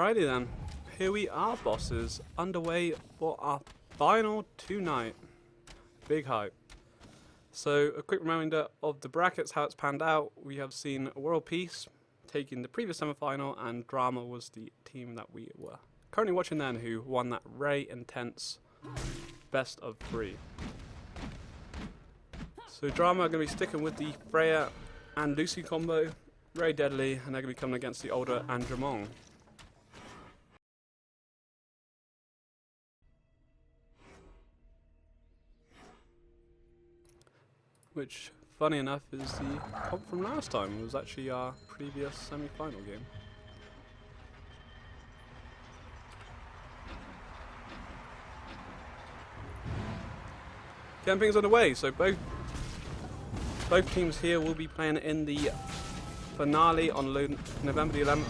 Alrighty then, here we are, bosses, underway for our final tonight. Big hype. So a quick reminder of the brackets, how it's panned out. We have seen WorldsPeace taking the previous semi-final, and Drama was the team that we were currently watching then, who won that very intense best of 3. So Drama are going to be sticking with the Freya and Lucy combo, very deadly, and they're going to be coming against the Older and Jamong. Which, funny enough, is the comp from last time. It was actually our previous semi-final game. Getting things underway. So both teams here will be playing in the finale on November the 11th.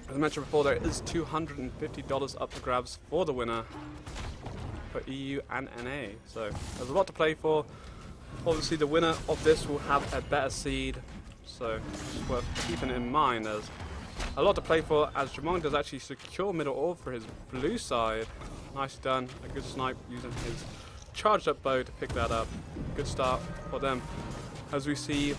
As I mentioned before, there is $250 up for grabs for the winner for EU and NA. So there's a lot to play for. Obviously the winner of this will have a better seed, so it's worth keeping in mind. There's a lot to play for, as Jamong does actually secure middle orb for his blue side. Nicely done, a good snipe using his charged up bow to pick that up. Good start for them. As we see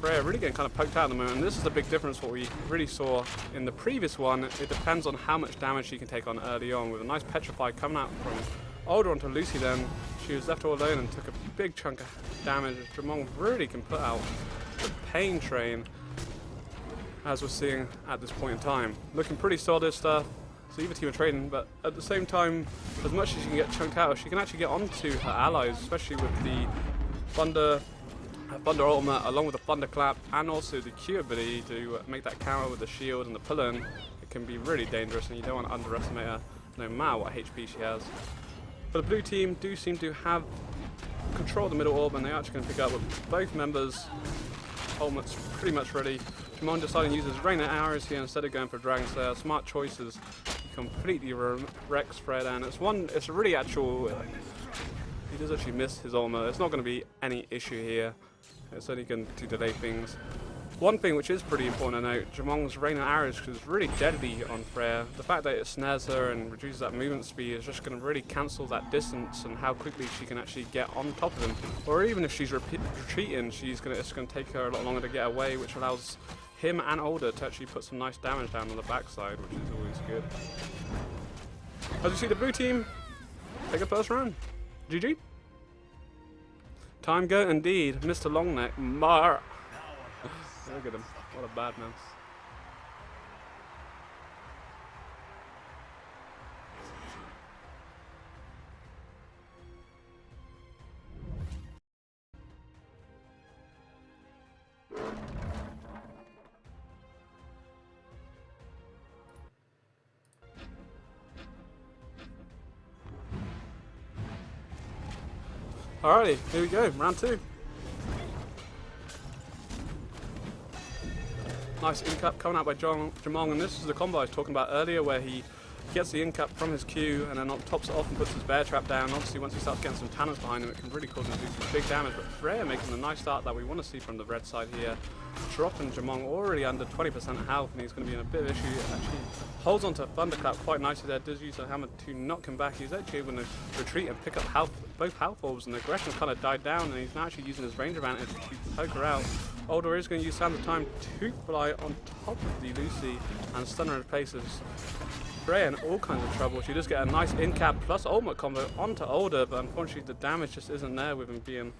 Freya really getting kind of poked out at the moment, and this is a big difference what we really saw in the previous one. It depends on how much damage she can take on early on, with a nice petrify coming out from Older onto Lucy then. She was left all alone and took a big chunk of damage. Jamong really can put out the pain train, as we're seeing at this point in time. Looking pretty solid stuff. So either team are trading, but at the same time, as much as she can get chunked out, she can actually get onto her allies, especially with the Thunder ultimate, along with the Thunderclap, and also the Q ability to make that counter with the shield and the pull-in. It can be really dangerous, and you don't want to underestimate her, no matter what HP she has. But the blue team do seem to have control of the middle orb, and they're actually going to pick up with both members' ultimates pretty much ready. Jamon deciding to use his Rain of Arrows here instead of going for Dragon Slayer. Smart choices. He completely wrecks Fred, and it's a really actual. He does actually miss his ultimate. It's not going to be any issue here. It's only going to delay things. One thing which is pretty important to note, Jamong's Rain of Arrows is really deadly on Freya. The fact that it snares her and reduces that movement speed is just going to really cancel that distance and how quickly she can actually get on top of him. Or even if she's retreating, it's going to take her a lot longer to get away, which allows him and Older to actually put some nice damage down on the backside, which is always good. As you see, the blue team take a first round. GG. Time go indeed. Mr. Longneck. Mar. Look at him. What a bad man. Alrighty, here we go. Round 2. Nice in-cap coming out by Jamong, and this is the combo I was talking about earlier, where he gets the in-cap from his Q and then tops it off and puts his bear trap down. Obviously once he starts getting some talents behind him, it can really cause him to do some big damage, but Freya making the nice start that we want to see from the red side here. Dropping Jamong already under 20% health, and he's going to be in a bit of issue. Actually holds onto Thunderclap quite nicely there, does use a hammer to knock him back. He's actually able to retreat and pick up both health orbs, and the aggression kind of died down, and he's now actually using his range advantage to poke her out. Older is going to use Sands of Time to fly on top of the Lucy and stun her in places. Freya in all kinds of trouble. She does get a nice in-cap plus ultimate combo onto Older, but unfortunately the damage just isn't there with him being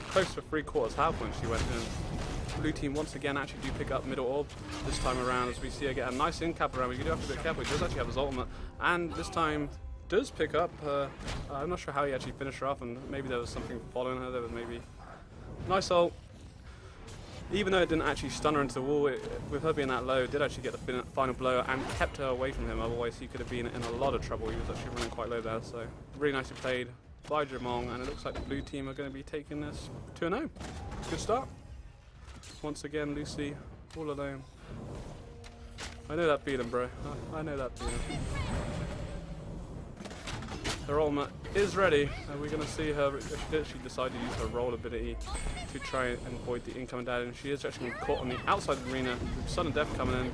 close to 3/4 health when she went in. Blue team once again actually do pick up middle orb this time around, as we see her get a nice in-cap around. We do have to be careful. He does actually have his ultimate, and this time does pick up. I'm not sure how he actually finished her off, and maybe there was something following her. There was maybe nice ult. Even though it didn't actually stun her into the wall, with her being that low, it did actually get the final blow and kept her away from him. Otherwise, he could have been in a lot of trouble. He was actually running quite low there. So really nicely played by Jamong, and it looks like the blue team are going to be taking this 2-0. Good start. Once again, Lucy all alone. I know that feeling, bro. I know that feeling. Her ultimate is ready. Are we going to see her? She did actually decide to use her roll ability to try and avoid the incoming damage. And she is actually caught on the outside of the arena with sudden death coming in.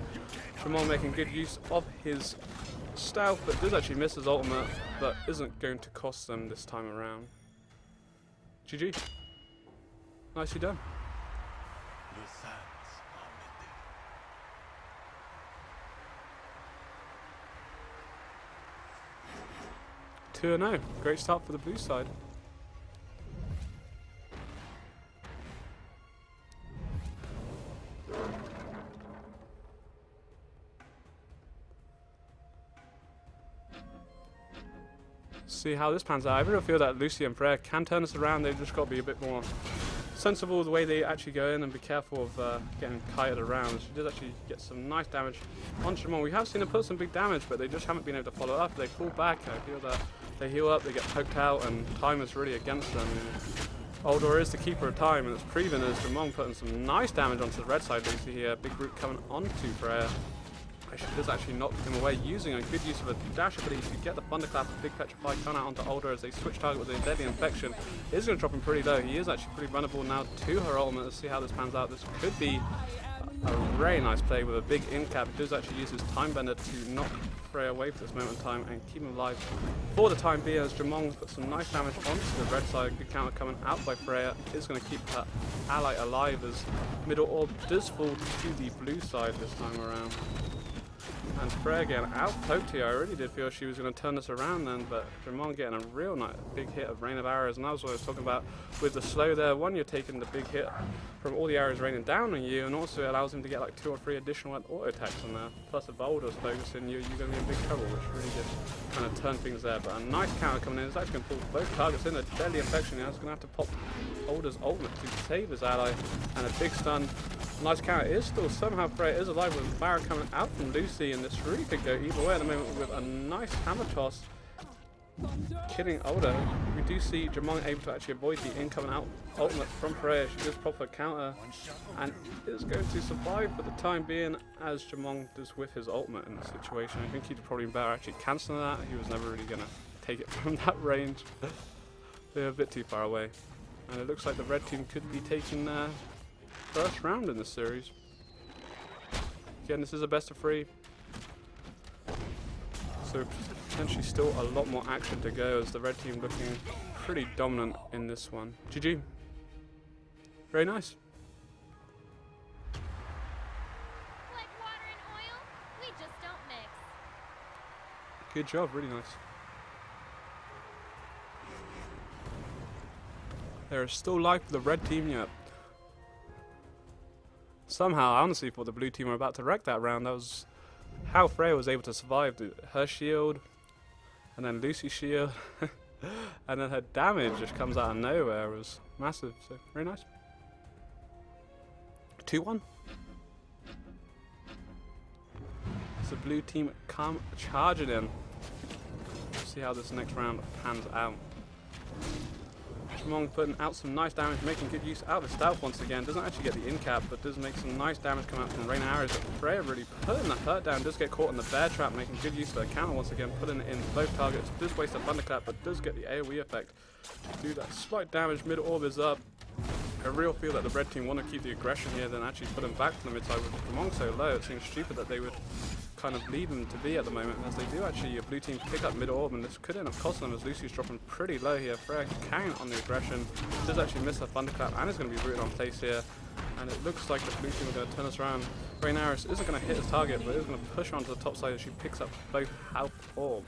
Jamal making good use of his stealth, but does actually miss his ultimate, but isn't going to cost them this time around. GG. Nicely done. 2-0. Great start for the blue side. See how this pans out. I really feel that Lucy and Freya can turn this around. They've just got to be a bit more sensible the way they actually go in and be careful of getting kited around. She did actually get some nice damage on Shimon. We have seen her put some big damage, but they just haven't been able to follow up. They fall back. I feel that they heal up, they get poked out, and time is really against them. Uldor is the keeper of time, and it's proven as Shimon putting some nice damage onto the red side. Lucy here, big root coming onto Freya. She does actually knock him away using a good use of a dash ability to get the thunderclap of big petrify coming out onto Uldor as they switch target with a deadly infection. It is going to drop him pretty low. He is actually pretty runnable now to her ultimate. Let's see how this pans out. This could be a very nice play with a big in cap. He does actually use his time bender to knock Freya away for this moment in time and keep him alive for the time being as Jamong puts some nice damage onto the red side. Good counter coming out by Freya is going to keep her ally alive as middle orb does fall to the blue side this time around. And Freya getting out-poked here. I really did feel she was going to turn this around then, but Jamon getting a real nice big hit of Rain of Arrows, and that was what I was talking about with the slow there. One, you're taking the big hit from all the arrows raining down on you, and also it allows him to get like 2 or 3 additional auto attacks on there. Plus if Uldor's focusing you, you're going to be in big trouble, which really did kind of turn things there. But a nice counter coming in. It's actually going to pull both targets in. A deadly infection now. It's going to have to pop Uldor's ultimate to save his ally, and a big stun. Nice counter is still somehow Freya is alive with Baron coming out from Lucy, and this really could go either way at the moment with a nice hammer toss killing Uldor. We do see Jamon able to actually avoid the incoming out ultimate from Freya. She does pop a counter and is going to survive for the time being as Jamon does with his ultimate in this situation. I think he'd probably be better actually cancelling that. He was never really going to take it from that range. They're a bit too far away. And it looks like the red team could be taking their first round in this series. Again, this is a best of 3. So potentially still a lot more action to go as the red team looking pretty dominant in this one. GG. Very nice. Like water and oil, we just don't mix. Good job, really nice. There is still life for the red team yet. Somehow, I honestly thought the blue team were about to wreck that round. That was how Freya was able to survive. Her shield, and then Lucy's shield, and then her damage just comes out of nowhere. It was massive, so very nice. 2-1. So the blue team come charging in. Let's see how this next round pans out. Shimon putting out some nice damage, making good use out of the stealth once again. Doesn't actually get the in cap, but does make some nice damage come out from Rain Arrows. But Freya really putting the hurt down, does get caught in the bear trap, making good use of the counter once again, putting it in both targets. Does waste a thunderclap, but does get the AoE effect to do that slight damage. Mid orb is up. I real feel that the red team want to keep the aggression here, then actually put him back to the mid side with Shimon so low. It seems stupid that they would kind of leave him to be at the moment, as they do actually blue team pick up mid orb, and this could end up costing them as Lucy's dropping pretty low here. Freya carrying on the aggression, does actually miss her thunderclap and is going to be rooted on place here, and it looks like the blue team are going to turn us around. Rain Arrows isn't going to hit his target, but is going to push her onto the top side as she picks up both health orbs.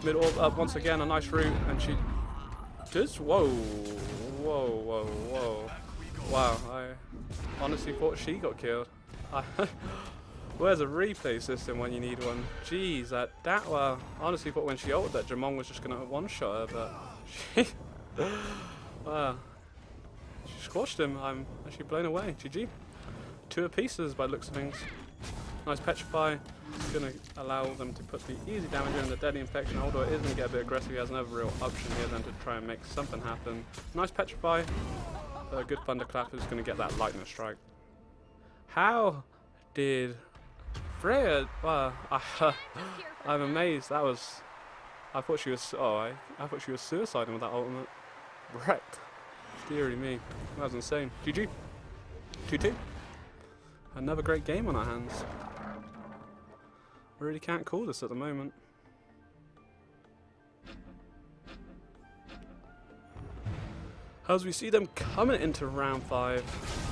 Mid orb up once again, a nice root, and she does, whoa, wow, I honestly thought she got killed. Where's a replay system when you need one? Jeez, well, I honestly thought when she ulted that Jamon was just going to one-shot her, but she, wow, she squashed him. I'm actually blown away. GG. 2 pieces by the looks of things. Nice Petrify. It's going to allow them to put the easy damage in the deadly infection. Uldor is going to get a bit aggressive. He has another real option here then to try and make something happen. Nice Petrify. A good thunderclap is going to get that lightning strike. How did Freya? Well, I'm amazed. That was I thought she was. Oh, I thought she was suiciding with that ultimate. Wrecked. Deary me. That was insane. GG. 2-2. Another great game on our hands. Really can't call this at the moment. As we see them coming into round 5.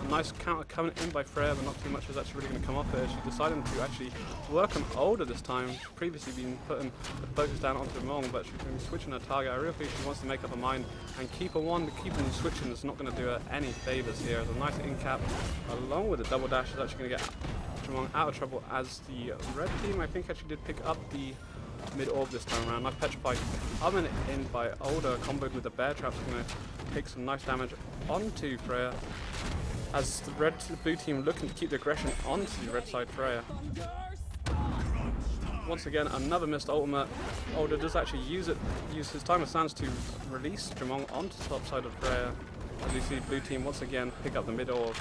A nice counter coming in by Freya, but not too much is actually really going to come off here. She decided to actually work on Older this time. She's previously been putting the focus down onto Mong, but she's going to be switching her target. I really think she wants to make up her mind and keep her one. Keeping switching is not going to do her any favours here. There's a nice in cap along with the double dash is actually going to get Mong out of trouble, as the red team I think actually did pick up the mid-orb this time around. Nice petrify coming in by Older, comboed with the bear traps, going to take some nice damage onto Freya. As the blue team looking to keep the aggression onto the red side Freya. Once again, another missed ultimate. Older does actually use his time of sands to release Jamong onto the top side of Freya. As you see, blue team once again pick up the mid orb.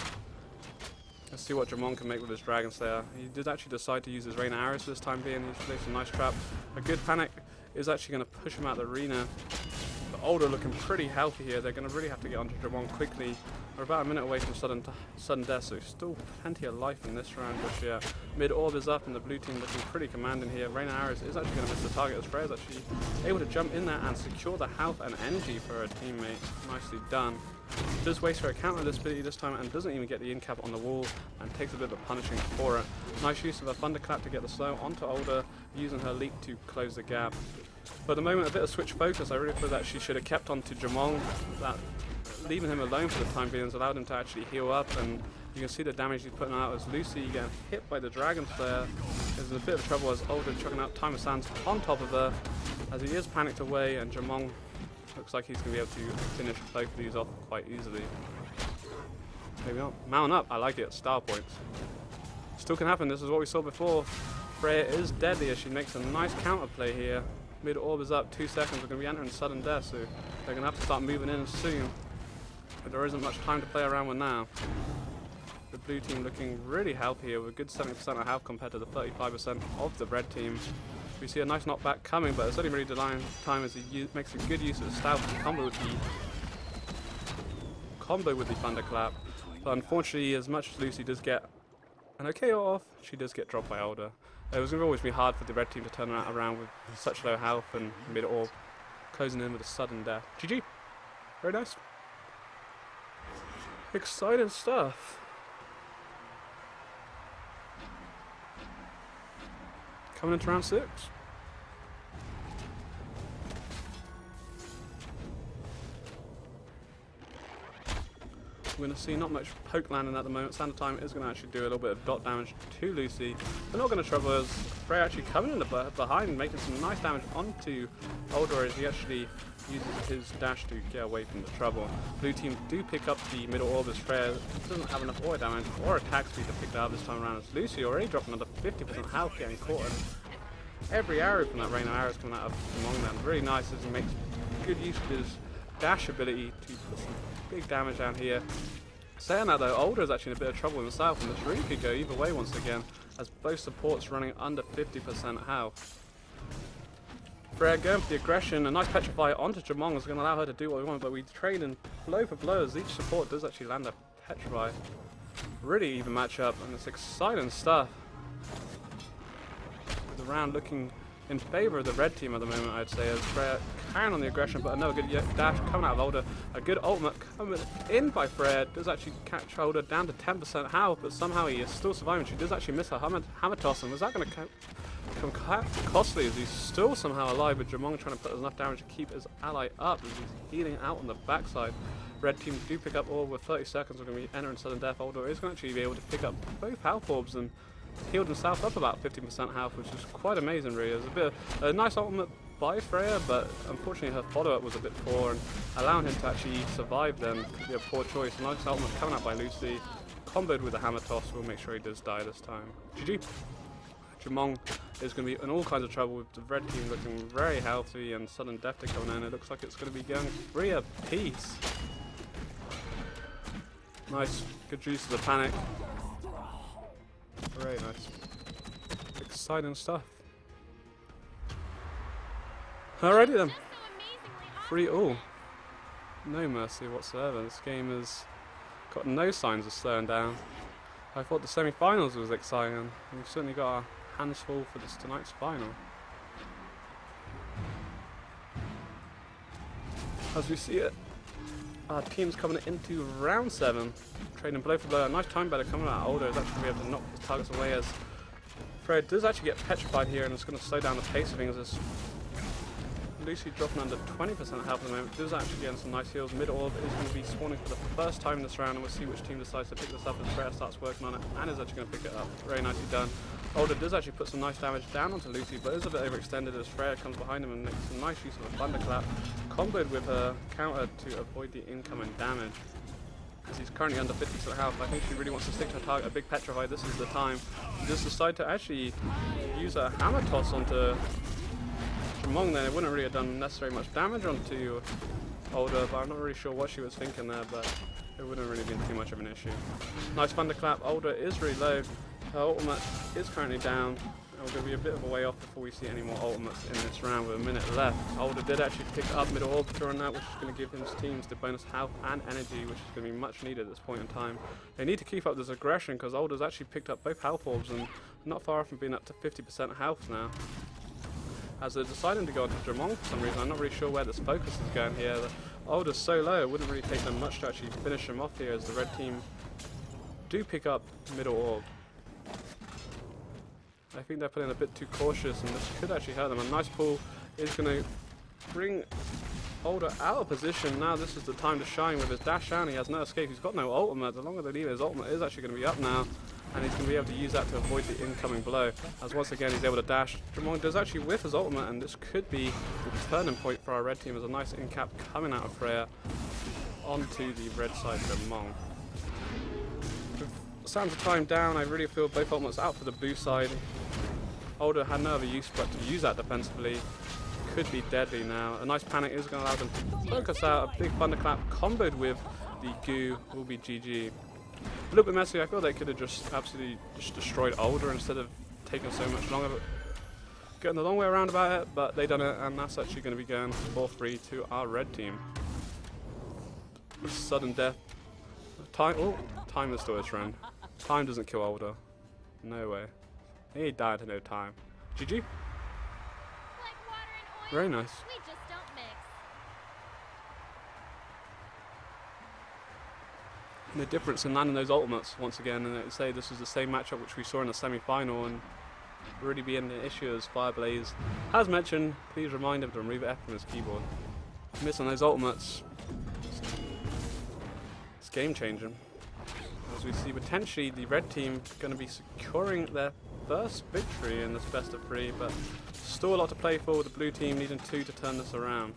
Let's see what Jamong can make with his Dragon Slayer. He did actually decide to use his Rain of Arrows for this time being. He's placed a nice trap. A good panic is actually going to push him out of the arena. But Older looking pretty healthy here. They're going to really have to get onto Jamong quickly. We're about a minute away from sudden death, so still plenty of life in this round. But yeah, mid orb is up and the blue team looking pretty commanding here. Rain of Arrows is actually going to miss the target as Freya's actually able to jump in there and secure the health and energy for her teammate. Nicely done. Does waste her counter ability this time and doesn't even get the in cap on the wall and takes a bit of a punishing for it. Nice use of a thunderclap to get the slow onto Older, using her leap to close the gap. But at the moment, a bit of switch focus. I really feel that she should have kept on to Jamong. That leaving him alone for the time being has allowed him to actually heal up, and you can see the damage he's putting out as Lucy getting hit by the Dragon Slayer is in a bit of trouble as Older chucking out Time of Sands on top of her as he is panicked away, and Jamong looks like he's going to be able to finish both of these off quite easily. Maybe not. Mount up. I like it. Star points. Still can happen. This is what we saw before. Freya is deadly as she makes a nice counter play here. Mid orb is up. 2 seconds. We're going to be entering sudden death, so they're going to have to start moving in soon. But there isn't much time to play around with now. The blue team looking really healthy here with a good 70% of health compared to the 35% of the red team. We see a nice knockback coming, but it's only really delaying time as he makes a good use of the stealth combo with the thunderclap. But unfortunately, as much as Lucy does get an okay off, she does get dropped by Older. It was going to always be hard for the red team to turn that around with such low health and mid orb closing in with a sudden death. GG. Very nice. Exciting stuff. Coming into round 6. We're going to see not much poke landing at the moment. Standard Time is going to actually do a little bit of dot damage to Lucy. They're not going to trouble us. Freya actually coming in behind, making some nice damage onto Older as he actually uses his dash to get away from the trouble. Blue team do pick up the middle orb as Freya doesn't have enough aura damage or attack speed to pick that up this time around, as Lucy already dropping under 50% health, getting caught in every arrow from that Rain of Arrows coming out of among them. Really nice as he makes good use of his dash ability to put some big damage down here. Saying that though, Older is actually in a bit of trouble himself, and this really could go either way once again, as both supports running under 50% health. Freya going for the aggression, a nice petrify onto Jamong is going to allow her to do what we want, but we trade in blow for blow as each support does actually land a petrify. Really even matchup, and it's exciting stuff. With the round looking in favour of the red team at the moment, I'd say, as Freya carrying on the aggression, but another good dash coming out of Older. A good ultimate coming in by Freya does actually catch Older down to 10% health, but somehow he is still surviving. She does actually miss her hammer toss, and was that going to come costly as he's still somehow alive, with Jamong trying to put enough damage to keep his ally up as he's healing out on the backside. Red team do pick up orb with 30 seconds. We're going to be entering sudden death. Older is going to actually be able to pick up both health orbs and healed himself up about 50% health, which is quite amazing really. It was a bit of a nice ultimate by Freya, but unfortunately her follow-up was a bit poor, and allowing him to actually survive then could be a poor choice. A nice ultimate coming out by Lucy, comboed with a hammer toss. We'll make sure he does die this time. GG. Jamong is going to be in all kinds of trouble with the red team looking very healthy and sudden death to coming in. It looks like it's going to be going 3 apiece. Nice, good use of the panic. Very nice. Exciting stuff. Alrighty then. Just so amazingly Free all. awesome. No mercy whatsoever. This game has got no signs of slowing down. I thought the semi-finals was exciting. We've certainly got our hands full for this tonight's final. As we see it, our team's coming into round 7, trading blow for blow. A nice time better coming out. Older is actually going to be able to knock his targets away, as Fred does actually get petrified here, and it's going to slow down the pace of things. As Lucy dropping under 20% health at the moment, does actually get some nice heals. Mid orb is going to be spawning for the first time this round, and we'll see which team decides to pick this up as Freya starts working on it, and is actually going to pick it up. Very nicely done. Older does actually put some nice damage down onto Lucy, but is a bit overextended as Freya comes behind him and makes some nice use of a thunderclap, comboed with her counter to avoid the incoming damage. As he's currently under 50% health, I think she really wants to stick to her target, a big petrify. This is the time. She does decide to actually use a hammer toss onto Jamong there. It wouldn't really have done necessarily much damage onto Older, but I'm not really sure what she was thinking there, but it wouldn't really been too much of an issue. Nice thunderclap. Older is really low. Her ultimate is currently down. We're going to be a bit of a way off before we see any more ultimates in this round with a minute left. Older did actually pick up middle orb during that, which is going to give his teams the bonus health and energy, which is going to be much needed at this point in time. They need to keep up this aggression because Older's actually picked up both health orbs and not far from being up to 50% health now. As they're deciding to go into Jamong for some reason, I'm not really sure where this focus is going here. The Older's so low, it wouldn't really take them much to actually finish him off here, as the red team do pick up middle orb. I think they're playing a bit too cautious, and this could actually hurt them. A nice pull is going to bring Older out of position. Now this is the time to shine with his dash down. He has no escape. He's got no ultimate. The longer they leave, his ultimate is actually going to be up now, and he's going to be able to use that to avoid the incoming blow. As once again he's able to dash. Jamong does actually whiff his ultimate, and this could be the turning point for our red team. As a nice in-cap coming out of Freya onto the red side of Jamong. Sands of time down, I really feel both ultimates out for the blue side. Older had no other use but to use that defensively. Could be deadly now. A nice panic is going to allow them to focus out. A big thunderclap comboed with the goo will be GG. A little bit messy. I feel they could have just absolutely just destroyed Older instead of taking so much longer. But getting the long way around about it, but they done it, and that's actually going to be going 4-3 to our red team. Sudden death. Time is still his friend. Time doesn't kill Older. No way. He died in no time. GG. Like water and oil, Very nice. we just don't mix. And the difference in landing those ultimates once again, and I say this is the same matchup which we saw in the semi-final, and really being an issue as Fireblaze has mentioned. Please remind him to remove F from his keyboard. Missing those ultimates, it's game changing. As we see potentially the red team going to be securing their first victory in this best of 3, but still a lot to play for, with the blue team needing 2 to turn this around.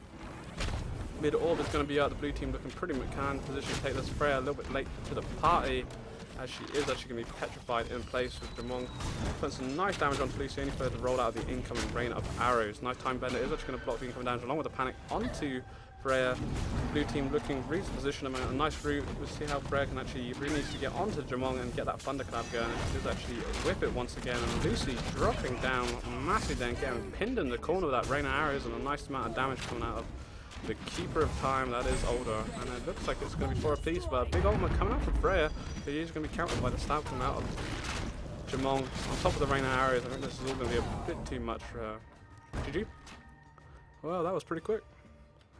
Mid orb is going to be out, the blue team looking pretty McCann, position to take this Freya a little bit late to the party, as she is actually going to be petrified in place with Jamong. Putting some nice damage onto Lucy, only for her to roll out of the incoming rain of arrows. Nice time bender is actually going to block the incoming damage along with the panic onto Freya. Blue team looking really to position them in a nice route. We'll see how Freya can actually really needs to get onto Jamong and get that thunderclap going. She does actually whip it once again, and Lucy dropping down massively, then getting pinned in the corner with that rain of arrows, and a nice amount of damage coming out of the keeper of time, that is Older. And it looks like it's going to be 4 apiece, but a big ultimate coming out from Freya, but he's going to be countered by the stab coming out of Jamong on top of the rain of arrows. I think this is all going to be a bit too much for her. GG. Well, that was pretty quick.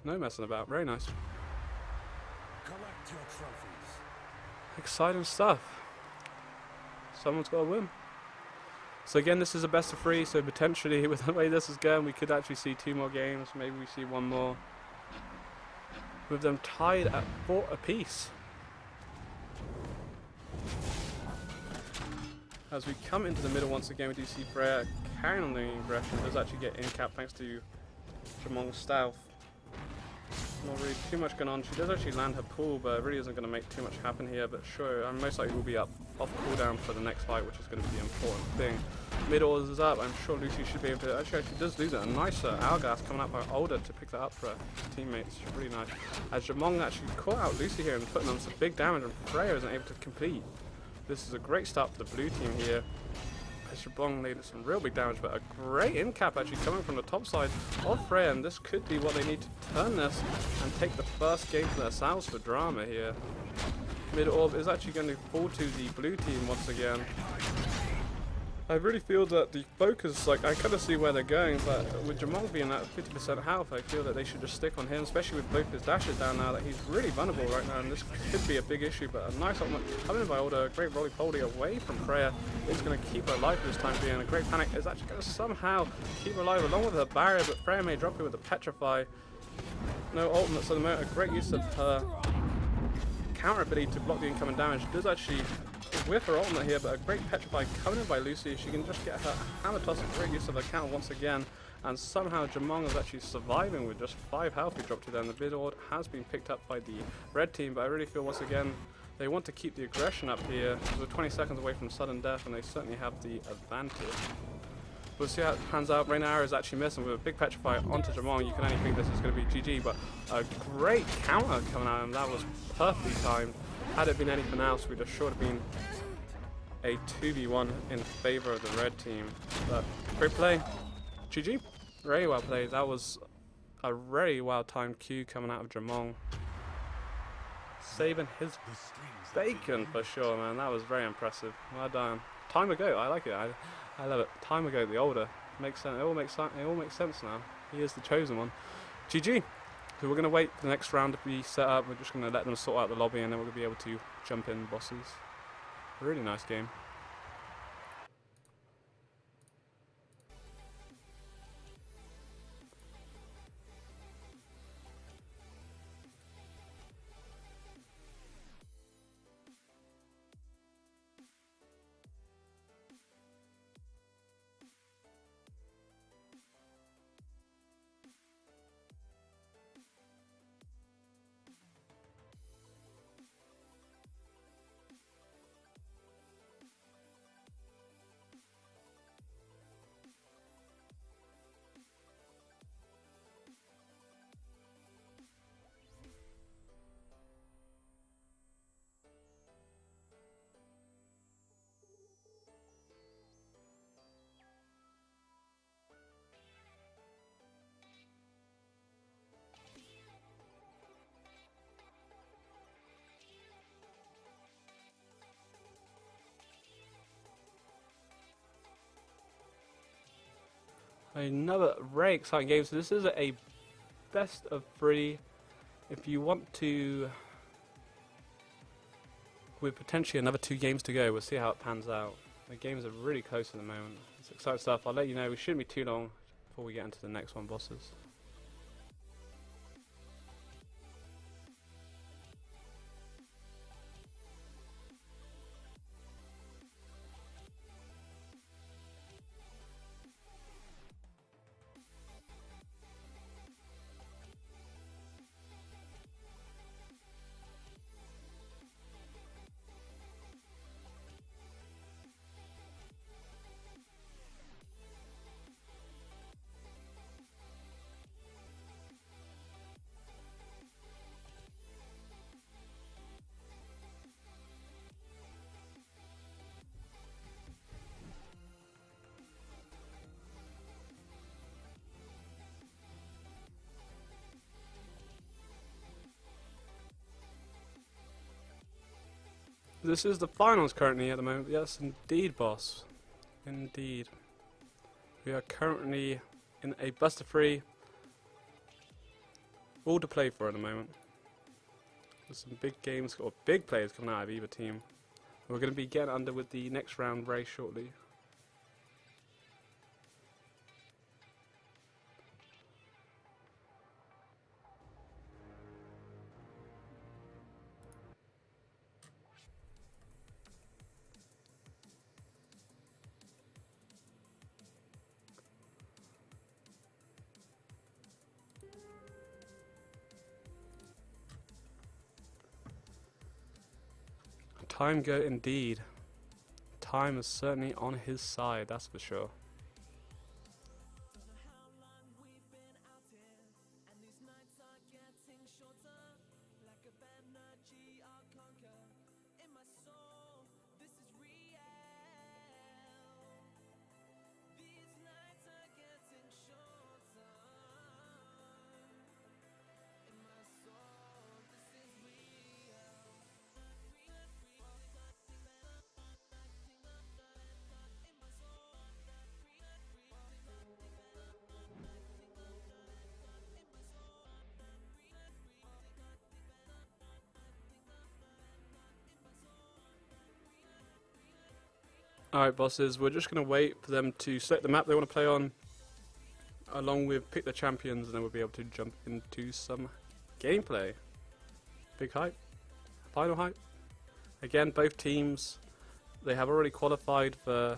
No messing about. Very nice. Collect your trophies. Exciting stuff. Someone's got to win. So again, this is a best of 3, so potentially with the way this is going, we could actually see 2 more games. Maybe we see 1 more. With them tied at 4 apiece. As we come into the middle once again, we do see Freya carrying on the aggression. Does actually get in cap thanks to Jamong's stealth. Not really too much going on. She does actually land her pull, but it really isn't going to make too much happen here. But sure, and most likely will be up off cooldown for the next fight, which is going to be the important thing. Mid orders is up. I'm sure Lucy should be able to. Actually, she does lose it. A nice hourglass coming out by Older to pick that up for her teammates. Really nice. As Jamong actually caught out Lucy here and putting on some big damage, and Freya isn't able to complete. This is a great start for the blue team here. as Jabong needed some real big damage, but a great in cap actually coming from the top side of Freya, and this could be what they need to turn this and take the first game for themselves for drama here. Mid orb is actually going to fall to the blue team once again. I really feel that the focus, like, I kind of see where they're going, but with Jamong being at 50% health, I feel that they should just stick on him, especially with both his dashes down now, that he's really vulnerable right now, and this could be a big issue, but a nice ultimate coming in by Order, a great roly-poly away from Freya, is going to keep her alive for this time being. A great panic is actually going to somehow keep her alive, along with her barrier, but Freya may drop it with the Petrify. No ultimates at the moment, a great use of her counter ability to block the incoming damage. Does actually whiff her ultimate here, but a great Petrify coming in by Lucy. She can just get her hammer toss, a great use of her counter once again, and somehow Jamong is actually surviving with just 5 health we dropped to them. The bid has been picked up by the red team, but I really feel once again they want to keep the aggression up here. We're 20 seconds away from sudden death, and they certainly have the advantage. We'll see how it pans out. Rain Arrow is actually missing with a big Petrify onto Jamong. You can only think this is going to be GG, but a great counter coming out, and that was perfectly timed. Had it been anything else, we'd have sure been a 2v1 in favor of the red team. But great play. GG. Very well played. That was a very well timed Q coming out of Jamong. Saving his bacon for sure, man. That was very impressive. Well done. Time ago, I like it. I love it. Time ago, the older. Makes sense. It all makes sense now. He is the chosen one. GG. So we're going to wait for the next round to be set up. We're just going to let them sort out the lobby, and then we're going to be able to jump in bosses. Really nice game. Another very exciting game. So this is a best of 3. If you want to, with potentially another 2 games to go, we'll see how it pans out. The games are really close at the moment. It's exciting stuff. I'll let you know. We shouldn't be too long before we get into the next one, bosses. This is the finals currently at the moment. Yes, indeed, boss. Indeed. We are currently in a best of 3. All to play for at the moment. There's some big games, or big players coming out of either team. We're going to be getting under with the next round very shortly. Time go indeed. Time is certainly on his side, that's for sure. Alright bosses, we're just going to wait for them to select the map they want to play on, along with pick the champions, and then we'll be able to jump into some gameplay. Big hype. Final hype. Again, both teams, they have already qualified for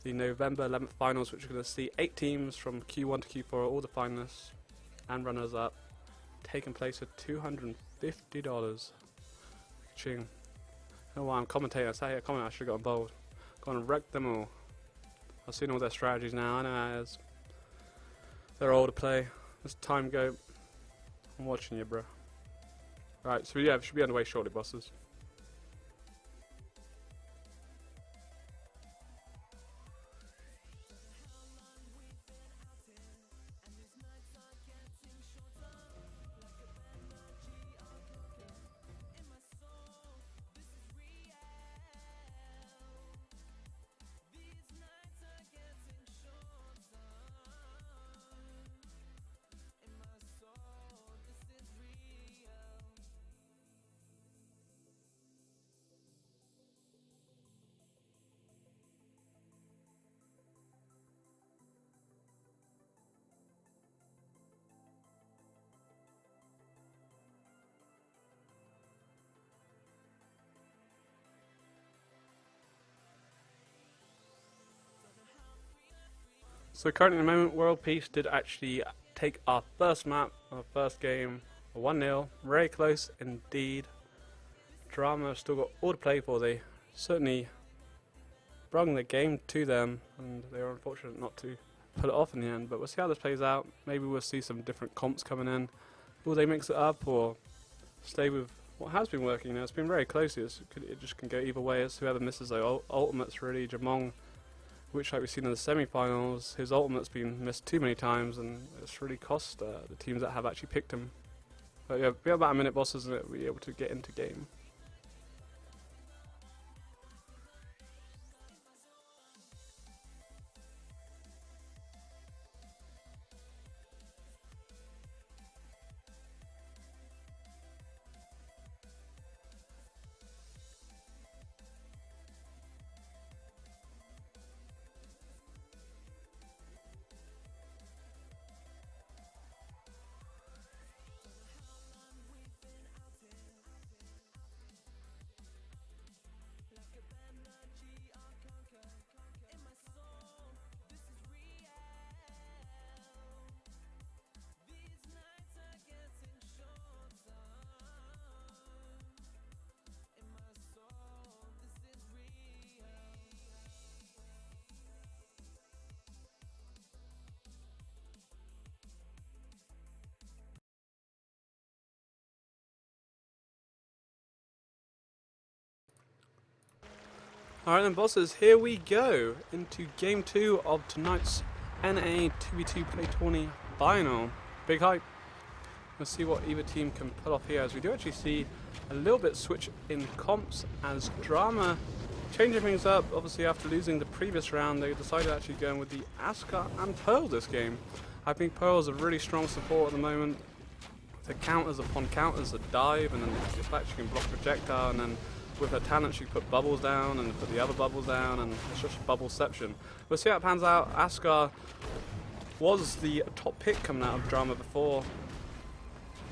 the November 11th finals, which are going to see 8 teams from Q1 to Q4, all the finalists and runners up, taking place at $250. Ching. Oh, wow, I'm commentating. I sat here commenting. I should have got involved. Gonna wreck them all. I've seen all their strategies now. I know how it is. They're all to play. As time go. I'm watching you, bro. Right, so yeah, we should be underway shortly, bosses. So currently at the moment, WorldsPeace did actually take our first map, our first game, 1-0, very close indeed. Drama have still got all to play for. They certainly brought the game to them, and they were unfortunate not to pull it off in the end. But we'll see how this plays out. Maybe we'll see some different comps coming in. Will they mix it up or stay with what has been working? You know, it's been very close. It just can go either way. It's whoever misses their ultimates really. Jamong, which like we've seen in the semi-finals, his ultimate's been missed too many times, and it's really cost the teams that have actually picked him. But yeah, we have about a minute, bosses, and we'll be able to get into game. Alright then bosses, here we go into game 2 of tonight's NA 2v2 PlayTourney final. Big hype. Let's see what either team can pull off here, as we do actually see a little bit switch in comps as Drama changing things up. Obviously after losing the previous round, they decided actually going with the Askar and Pearl this game. I think Pearl is a really strong support at the moment. The counters upon counters, a dive, and then the fact she can block projectile, and then with her talent she put bubbles down and put the other bubbles down, and it's just bubbleception. We'll see how it pans out. Askar was the top pick coming out of Drama before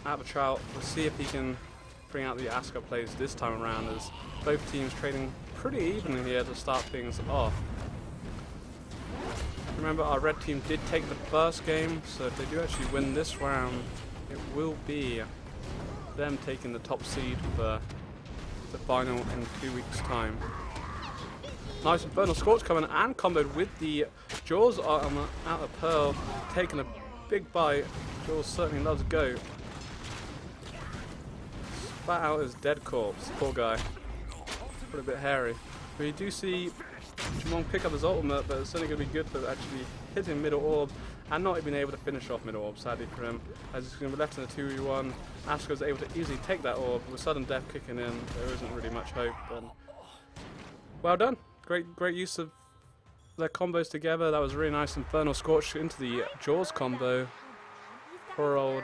out of a trial. We'll see if he can bring out the Askar plays this time around, as both teams trading pretty evenly here to start things off. Remember, our red team did take the first game, so if they do actually win this round, it will be them taking the top seed for the final in 2 weeks' time. Nice Infernal Scorch coming and comboed with the Jaws armor out of Pearl, taking a big bite. Jaws certainly loves go. Spat out his dead corpse, poor guy. Pretty a bit hairy. But you do see Jamong pick up his ultimate, but it's certainly going to be good for actually hitting middle orb and not even able to finish off middle orb, sadly for him, as he's going to be left in a 2v1. Askar's able to easily take that orb. With sudden death kicking in, there isn't really much hope. And well done. Great use of their combos together. That was really nice. Infernal Scorch into the Jaws combo. Poor old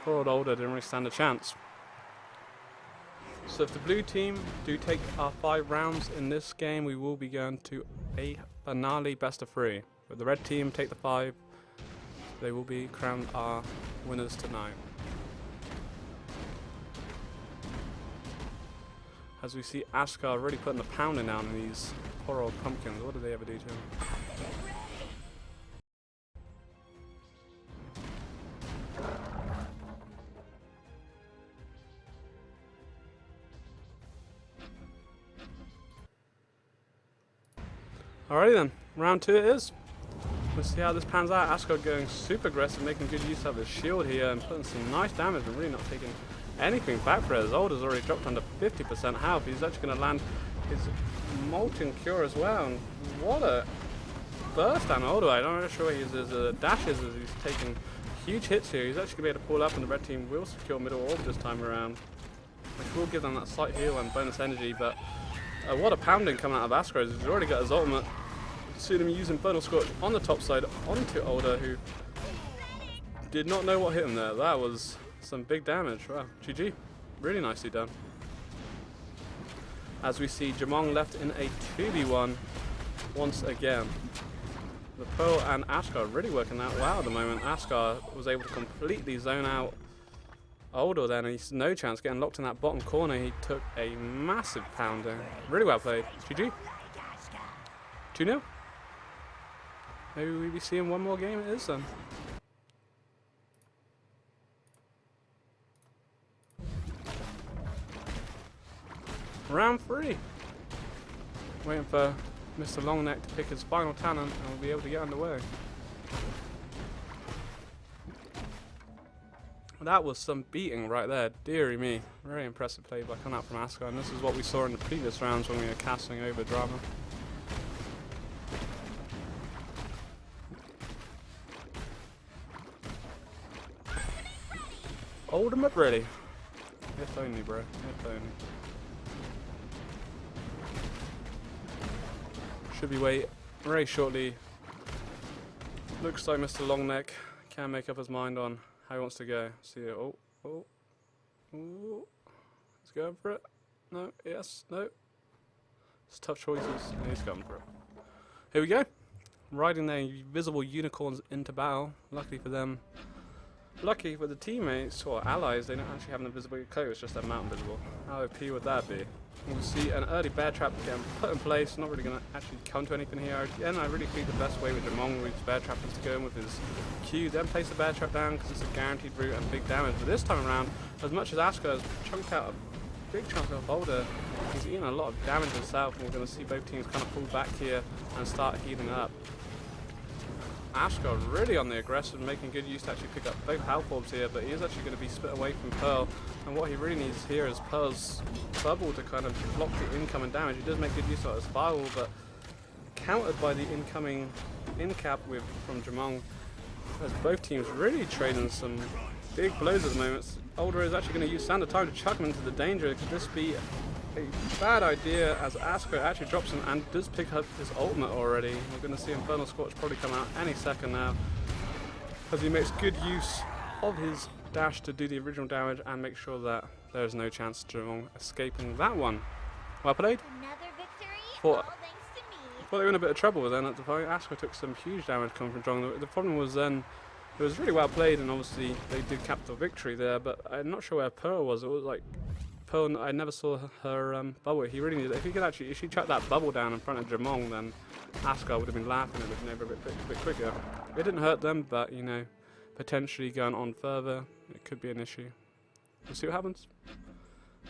Older didn't really stand a chance. So if the blue team do take our 5 rounds in this game, we will be going to a finale best of 3. If the red team take the 5, they will be crowned our winners tonight. As we see Askar really putting the pounding down in these poor old pumpkins. What did they ever do to him? Alrighty then, round 2 it is. Let's see how this pans out. Askar going super aggressive, making good use of his shield here and putting some nice damage and really not taking anything back for it. His ult's already dropped under 50% health. He's actually going to land his Molten Cure as well. And what a burst down ult. I'm not sure where his dash is as he's taking huge hits here. He's actually going to be able to pull up and the red team will secure middle orb this time around, which will give them that slight heal and bonus energy. But what a pounding coming out of Askar. He's already got his ultimate. See him using Infernal Scorch on the top side onto Older, who did not know what hit him there. That was some big damage. Wow, GG. Really nicely done. As we see Jamong left in a 2v1 once again. The Pearl and Askar really working out well at the moment. Askar was able to completely zone out Older then, and he's no chance getting locked in that bottom corner. He took a massive pounding. Really well played. GG. 2-0. Maybe we'll be seeing one more game. It is then. Round 3. Waiting for Mr. Longneck to pick his final talent and we'll be able to get underway. That was some beating right there. Deary me. Very impressive play by coming out from Askar, and this is what we saw in the previous rounds when we were casting over Drama. Ultimate ready. If only, bro. If only. Should be wait very shortly. Looks like Mr. Longneck can make up his mind on how he wants to go. See it. Oh. He's going for it. No. Yes. No. It's tough choices. And he's going for it. Here we go. Riding their invisible unicorns into battle. Luckily for them. Lucky for the teammates or allies, they don't actually have an invisibility coat, it's just their mount invisible. How OP would that be? We'll see an early bear trap getting put in place, not really going to actually come to anything here. Again, I really think the best way with Jamong with his bear trap is to go in with his Q, then place the bear trap down because it's a guaranteed route and big damage. But this time around, as much as Askar has chunked out a big chunk of Boulder, he's eating a lot of damage himself, and we're going to see both teams kind of pull back here and start healing up. Askar really on the aggressive, making good use to actually pick up both health orbs here, but he is actually going to be split away from Pearl, and what he really needs here is Pearl's bubble to kind of block the incoming damage. He does make good use of his firewall, but countered by the incoming in-cap from Jamong, as both teams really trading some big blows at the moment. Older is actually going to use Standard Time to chuck him into the danger. Could this be a bad idea as Askar actually drops him and does pick up his ultimate already? We're going to see Infernal Scorch probably come out any second now as he makes good use of his dash to do the original damage and make sure that there is no chance to Jamong escaping that one. Well played. Another victory, Thought- all thanks to me. Thought they were in a bit of trouble then at the point. Askar took some huge damage coming from Jamong. The problem was then it was really well played and obviously they did cap the victory there, but I'm not sure where Pearl was. It was like Pearl, I never saw her bubble. He really needed, if she chucked that bubble down in front of Jamong, then Askar would have been laughing and been over a bit quicker. It didn't hurt them, but you know, potentially going on further, it could be an issue. We'll see what happens.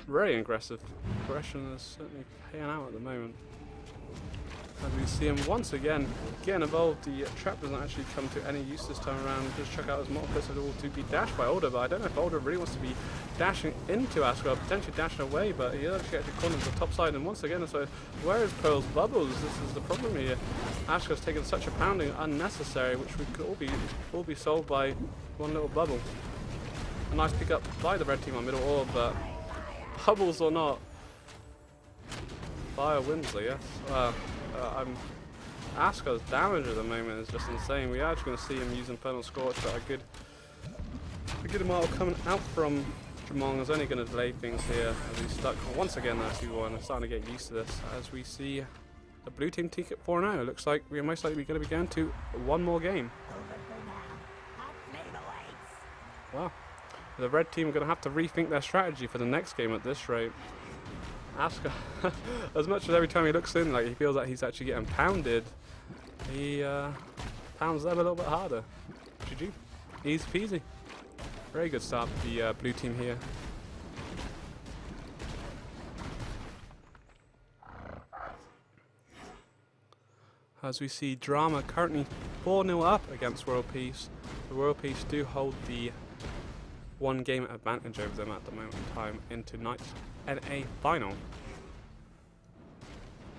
Very aggressive. Aggression is certainly paying out at the moment. As we see him once again getting involved, the trap doesn't actually come to any use this time around. Just check out his multiplies at all to be dashed by Older, but I don't know if Older really wants to be dashing into Askar, potentially dashing away, but he actually cornered the top side, and once again, so where is Pearl's bubbles? This is the problem here. Askar's taken such a pounding unnecessary, which we could all be solved by one little bubble. A nice pick up by the red team on middle orb, but bubbles or not, fire wins, I guess. Wow. Askar's damage at the moment is just insane. We are actually going to see him using Infernal Scorch, but a good amount coming out from Jumong is only going to delay things here as he's stuck once again at 2-1. I'm starting to get used to this as we see the blue team take it 4-0. Looks like we're most likely going to be going to one more game. Wow. The red team are going to have to rethink their strategy for the next game at this rate. Askar, as much as every time he looks in, like he feels like he's actually getting pounded, he pounds them a little bit harder. GG. Easy peasy. Very good start for the blue team here. As we see Drama currently 4-0 up against WorldsPeace. The WorldsPeace do hold the one game advantage over them at the moment in time in tonight's NA final.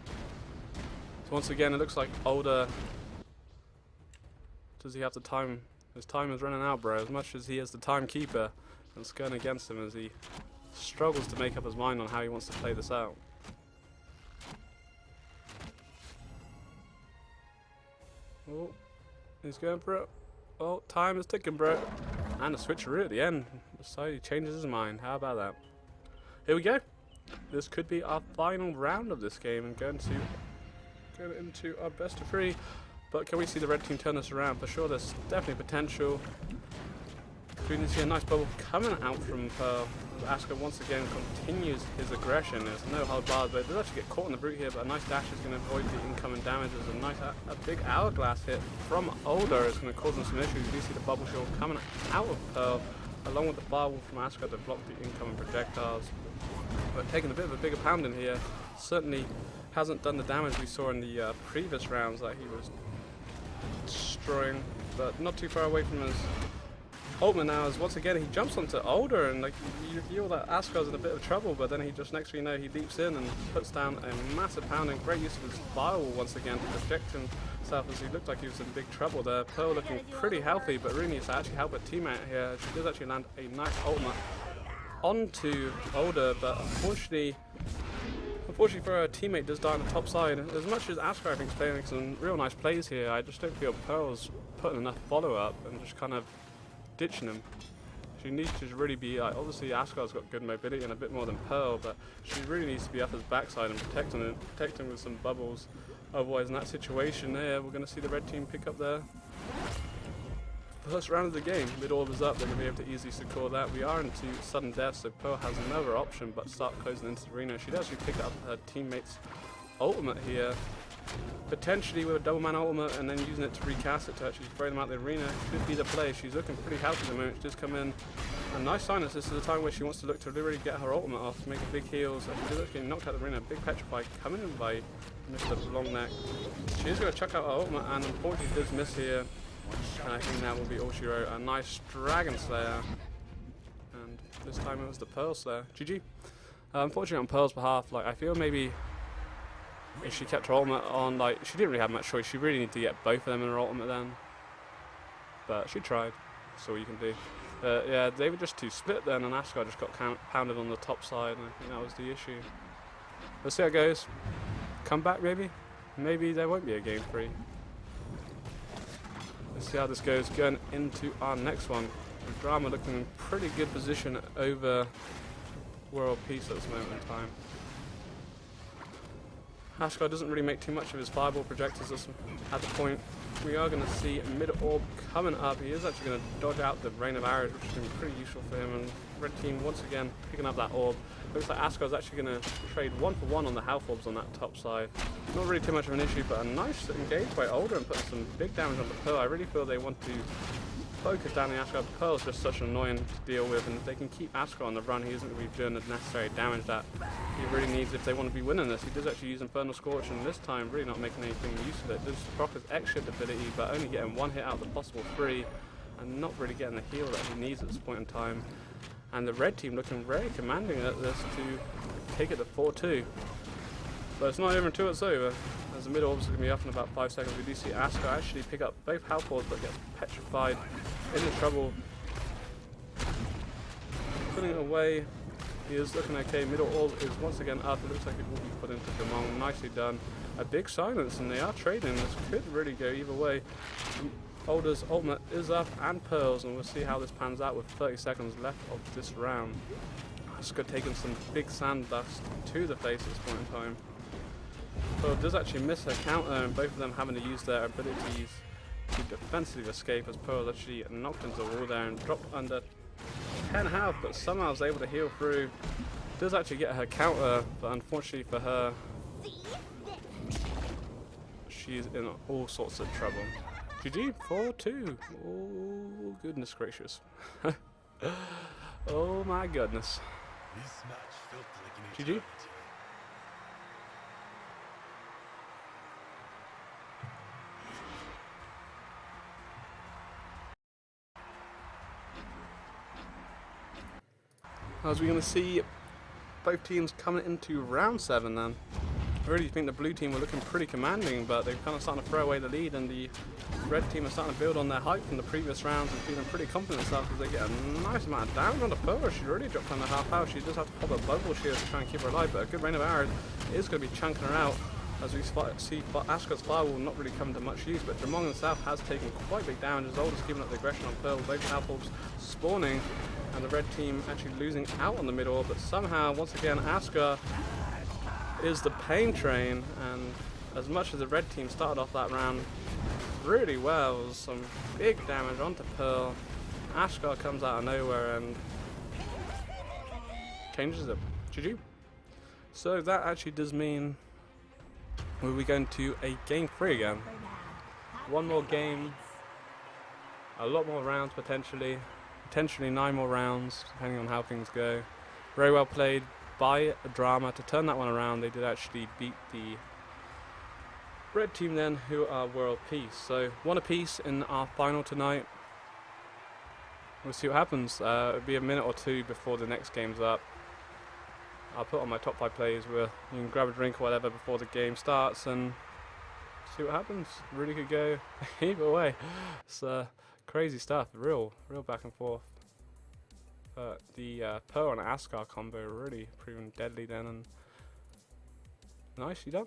So once again it looks like Older, does he have the time? His time is running out, bro, as much as he is the timekeeper, and it's going against him as he struggles to make up his mind on how he wants to play this out. Oh, he's going for it. Oh, time is ticking, bro. And a switcheroo at the end. So he changes his mind. How about that? Here we go. This could be our final round of this game and going into our best of 3. But can we see the red team turn this around? For sure, there's definitely potential. We can see a nice bubble coming out from Pearl. Askar once again continues his aggression. There's no hold bars, but it does actually get caught in the brute here, but a nice dash is going to avoid the incoming damage. There's a nice, a big hourglass hit from Older is going to cause him some issues. You see the bubble shield coming out of Pearl, along with the fireball from Askar to block the incoming projectiles. But taking a bit of a bigger pounding here, certainly hasn't done the damage we saw in the previous rounds that he was destroying, but not too far away from his ultimate now, as once again he jumps onto Older, and like you feel that Askar's in a bit of trouble, but then he just, next thing you know, he leaps in and puts down a massive pounding. Great use of his firewall once again to protect himself, as he looked like he was in big trouble there. Pearl looking pretty healthy, but really needs to actually help her teammate here. She does actually land a nice ultimate onto Older, but unfortunately for her teammate does die on the top side. As much as Askar I think is playing some real nice plays here, I just don't feel Pearl's putting enough follow up and just kind of ditching him. She needs to really be, like, obviously Askar's got good mobility and a bit more than Pearl, but she really needs to be up his backside and protecting him with some bubbles. Otherwise, in that situation there, we're going to see the red team pick up their first round of the game. Mid orb is up, they're going to be able to easily secure that. We are into sudden death, so Pearl has another option but start closing into the arena. She'd actually pick up her teammate's ultimate here, potentially with a double man ultimate, and then using it to recast it to actually throw them out the arena. Could be the play. She's looking pretty healthy at the moment. She does come in a nice silence. This is the time where she wants to look to really get her ultimate off, make a big heal. So she does actually get knocked out of the arena. Big petrify coming in by Mr. Longneck. She is going to chuck out her ultimate, and unfortunately does miss here. And I think that will be all she wrote. A nice Dragon Slayer, and this time it was the Pearl Slayer. GG. Unfortunately on Pearl's behalf, like, I feel maybe if she kept her ultimate on, like, she didn't really have much choice. She really needed to get both of them in her ultimate then. But she tried. That's all you can do. Yeah, they were just too split then, and Askar just got pounded on the top side, and I think that was the issue. Let's see how it goes. Come back maybe? Maybe there won't be a game 3. Let's see how this goes going into our next one. Drama looking in pretty good position over WorldsPeace at this moment in time. Askar doesn't really make too much of his fireball projectors at the point. We are going to see a mid orb coming up. He is actually going to dodge out the rain of arrows, which has been pretty useful for him. And red team once again picking up that orb. Looks like Askar is actually going to trade 1-for-1 on the health orbs on that top side. Not really too much of an issue, but a nice engage by Older and putting some big damage on the Pearl. I really feel they want to focus down the Askar. Pearl is just such an annoying to deal with, and if they can keep Askar on the run, he isn't going to be doing the necessary damage that he really needs if they want to be winning this. He does actually use Infernal Scorch, and this time really not making anything use of it. Does proc his extra ability, but only getting 1 hit out of the possible 3, and not really getting the heal that he needs at this point in time. And the red team looking very commanding at this to take it to 4-2. But it's not over until it's over, as the mid orbs are going to be up in about 5 seconds. We do see Askar actually pick up both health orbs, but gets petrified in the trouble. Putting it away, he is looking okay. Middle orb is once again up. It looks like it will be put into Jamong. Nicely done. A big silence, and they are trading. This could really go either way. Older's ultimate is up and Pearl's, and we'll see how this pans out with 30 seconds left of this round. Askar taking some big sand dust to the face at this point in time. Pearl does actually miss her counter, and both of them having to use their abilities to defensively escape, as Pearl actually knocked into the wall there and dropped under 10 health, but somehow was able to heal through. Does actually get her counter, but unfortunately for her, she's in all sorts of trouble. GG, 4-2. Oh, goodness gracious. Oh my goodness. This match felt like an GG. eternity. As we're going to see both teams coming into round 7 then. I really think the blue team were looking pretty commanding, but they're kind of starting to throw away the lead, and the red team are starting to build on their hype from the previous rounds and feeling pretty confident themselves as they get a nice amount of damage on the Pearl. She really dropped on the half hour. She does have to pop a bubble shield to try and keep her alive, but a good rain of arrows is going to be chunking her out, as we see Askar's firewall not really come to much use, but Dramong himself has taken quite big damage as Older's keeping up the aggression on Pearl, both Alpha Orbs spawning, and the red team actually losing out on the middle, but somehow, once again, Askar is the pain train, and as much as the red team started off that round really well, some big damage onto Pearl, Askar comes out of nowhere and changes it. GG. So that actually does mean we'll be going to a game 3 again. One more game, a lot more rounds potentially 9 more rounds depending on how things go. Very well played by Drama to turn that one around. They did actually beat the red team then, who are WorldsPeace. So 1 apiece in our final tonight. We'll see what happens. It'll be a minute or 2 before the next game's up. I'll put on my top 5 plays where you can grab a drink or whatever before the game starts and see what happens. Really could go either way. It's crazy stuff. Real back and forth. But the Pearl and Askar combo really proving deadly then, and nicely done.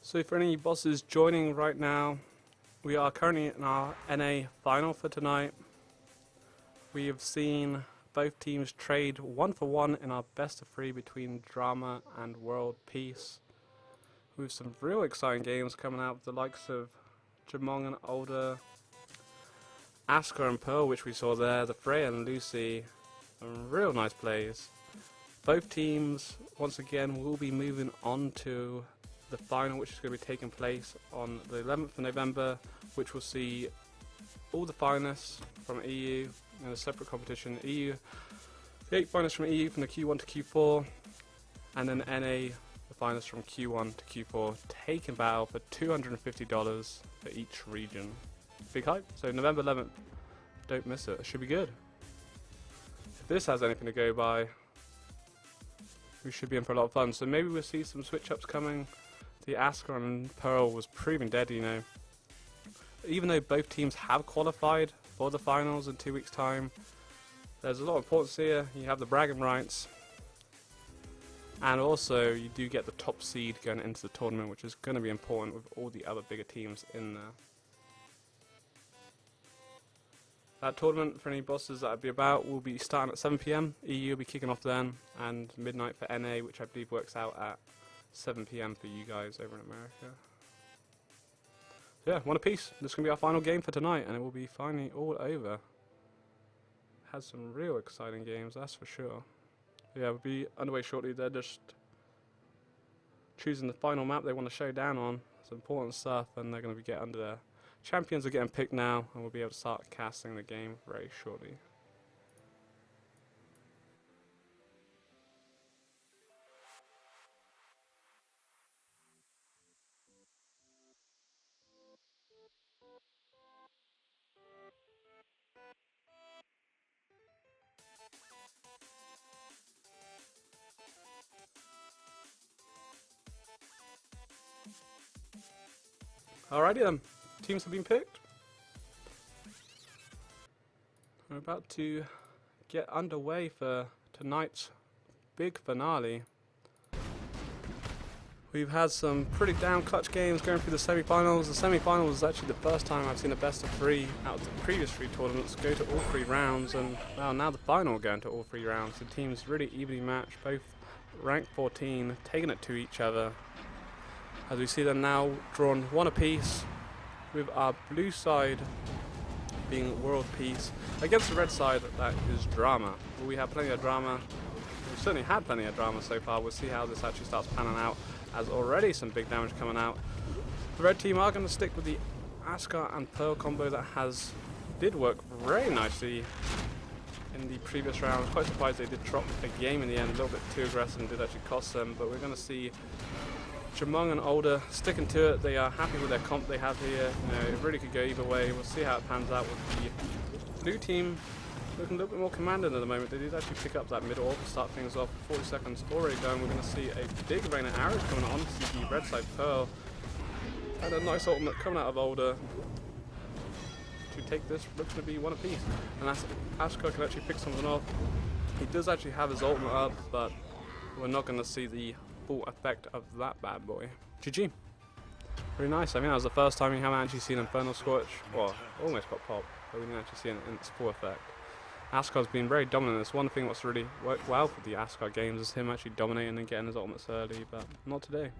So for any bosses joining right now, we are currently in our NA final for tonight. We have seen both teams trade 1 for 1 in our best of 3 between Drama and WorldsPeace, with some real exciting games coming out with the likes of Jamong and Older, Askar and Pearl, which we saw there, the Freya and Lucy, some real nice plays. Both teams once again will be moving on to the final, which is going to be taking place on the 11th of November, which will see all the finalists from EU in a separate competition. EU, the 8 finalists from EU from the Q1 to Q4, and then NA, the finalists from Q1 to Q4, taking battle for $250 for each region. Big hype. So November 11th, don't miss it. It should be good. If this has anything to go by, we should be in for a lot of fun. So maybe we'll see some switch ups coming. The Askar and Pearl was proving dead, you know. Even though both teams have qualified for the finals in 2 weeks' time, there's a lot of importance here. You have the bragging rights, and also you do get the top seed going into the tournament, which is going to be important with all the other bigger teams in there. That tournament, for any bosses that I'd be about, will be starting at 7 PM. EU will be kicking off then, and midnight for NA, which I believe works out at 7 PM for you guys over in America. So yeah, 1 apiece. This is going to be our final game for tonight, and it will be finally all over. Has some real exciting games, that's for sure. Yeah, we'll be underway shortly. They're just choosing the final map they want to show down on. It's important stuff, and they're going to get under there. Champions are getting picked now, and we'll be able to start casting the game very shortly. Alrighty then, teams have been picked. We're about to get underway for tonight's big finale. We've had some pretty damn clutch games going through the semi-finals. The semi-finals is actually the first time I've seen a best of 3 out of the previous 3 tournaments go to all 3 rounds, and well, now the final going to all 3 rounds. The teams really evenly matched, both ranked 14, taking it to each other. As we see them now drawn 1 apiece, with our blue side being WorldsPeace against the red side that is drama. We have plenty of drama. We've certainly had plenty of drama so far. We'll see how this actually starts panning out, as already some big damage coming out. The red team are going to stick with the Askar and Pearl combo that did work very nicely in the previous round. I was quite surprised they did drop a game in the end, a little bit too aggressive and did actually cost them, but we're going to see Jamong and Older sticking to it. They are happy with their comp they have here. You know, it really could go either way. We'll see how it pans out with the blue team looking a little bit more commanding at the moment. They did actually pick up that middle orb to start things off. 40 seconds already going. We're going to see a big rain of arrows coming on to the red side Pearl. And a nice ultimate coming out of Older to take this. Looks to be 1 apiece. And Askar can actually pick something off. He does actually have his ultimate up, but we're not going to see the full effect of that bad boy. GG. Pretty nice. I mean, that was the first time we haven't actually seen Infernal Scorch. Well, almost got popped, but we didn't actually see it in its full effect. Askar's been very dominant. It's one thing that's really worked well for the Askar games is him actually dominating and getting his ultimates early, but not today.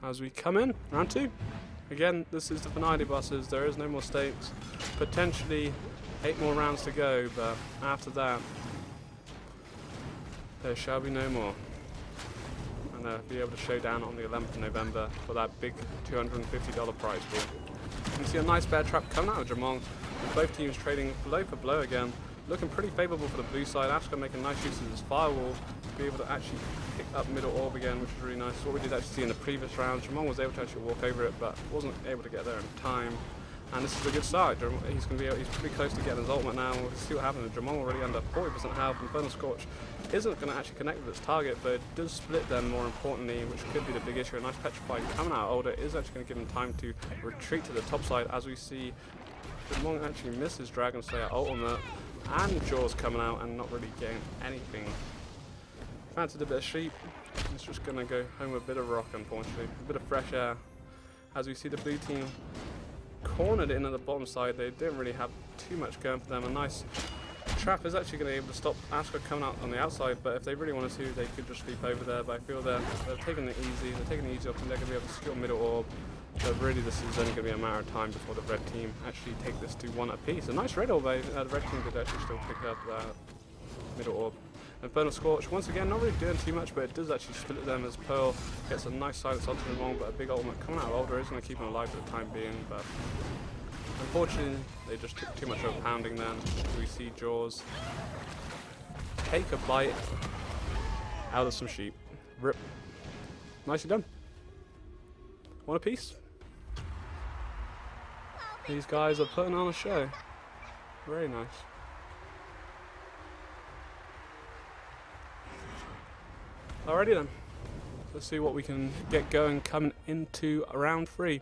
As we come in, round 2. Again, this is the finale bosses. There is no more stakes. Potentially 8 more rounds to go, but after that, there shall be no more. And be able to show down on the 11th of November for that big $250 prize pool. You can see a nice bear trap coming out of Jamong, with both teams trading blow for blow again. Looking pretty favourable for the blue side. Askar making nice use of his firewall to be able to actually pick up middle orb again, which is really nice. What we did actually see in the previous round, Jamong was able to actually walk over it, but wasn't able to get there in time. And this is a good start. He's pretty close to getting his ultimate now. We'll see what happens. Jamong already under 40% health, and Infernal Scorch isn't going to actually connect with its target, but it does split them more importantly, which could be the big issue. A nice petrify coming out. Older is actually going to give him time to retreat to the top side, as we see Jamong actually misses Dragon Slayer ultimate, and Jaws coming out and not really getting anything. Fancied a bit of sheep. It's just going to go home with a bit of rock, unfortunately. A bit of fresh air. As we see the blue team cornered in at the bottom side, they didn't really have too much going for them. A nice trap is actually going to be able to stop Askar coming out on the outside, but if they really wanted to, they could just leap over there. But I feel they're taking it easy. They're taking it easy up, and they're going to be able to secure middle orb. So really this is only going to be a matter of time before the red team actually take this to 1 apiece. A nice red orb, the red team did actually still pick up that middle orb. Infernal Scorch, once again, not really doing too much, but it does actually split them as Pearl gets a nice silence onto them wrong, but a big ultimate coming out of Older is going to keep him alive for the time being, but unfortunately they just took too much of a pounding then. We see Jaws take a bite out of some sheep. Rip. Nicely done. 1 apiece. These guys are putting on a show. Very nice. Alrighty then. Let's see what we can get going coming into round 3.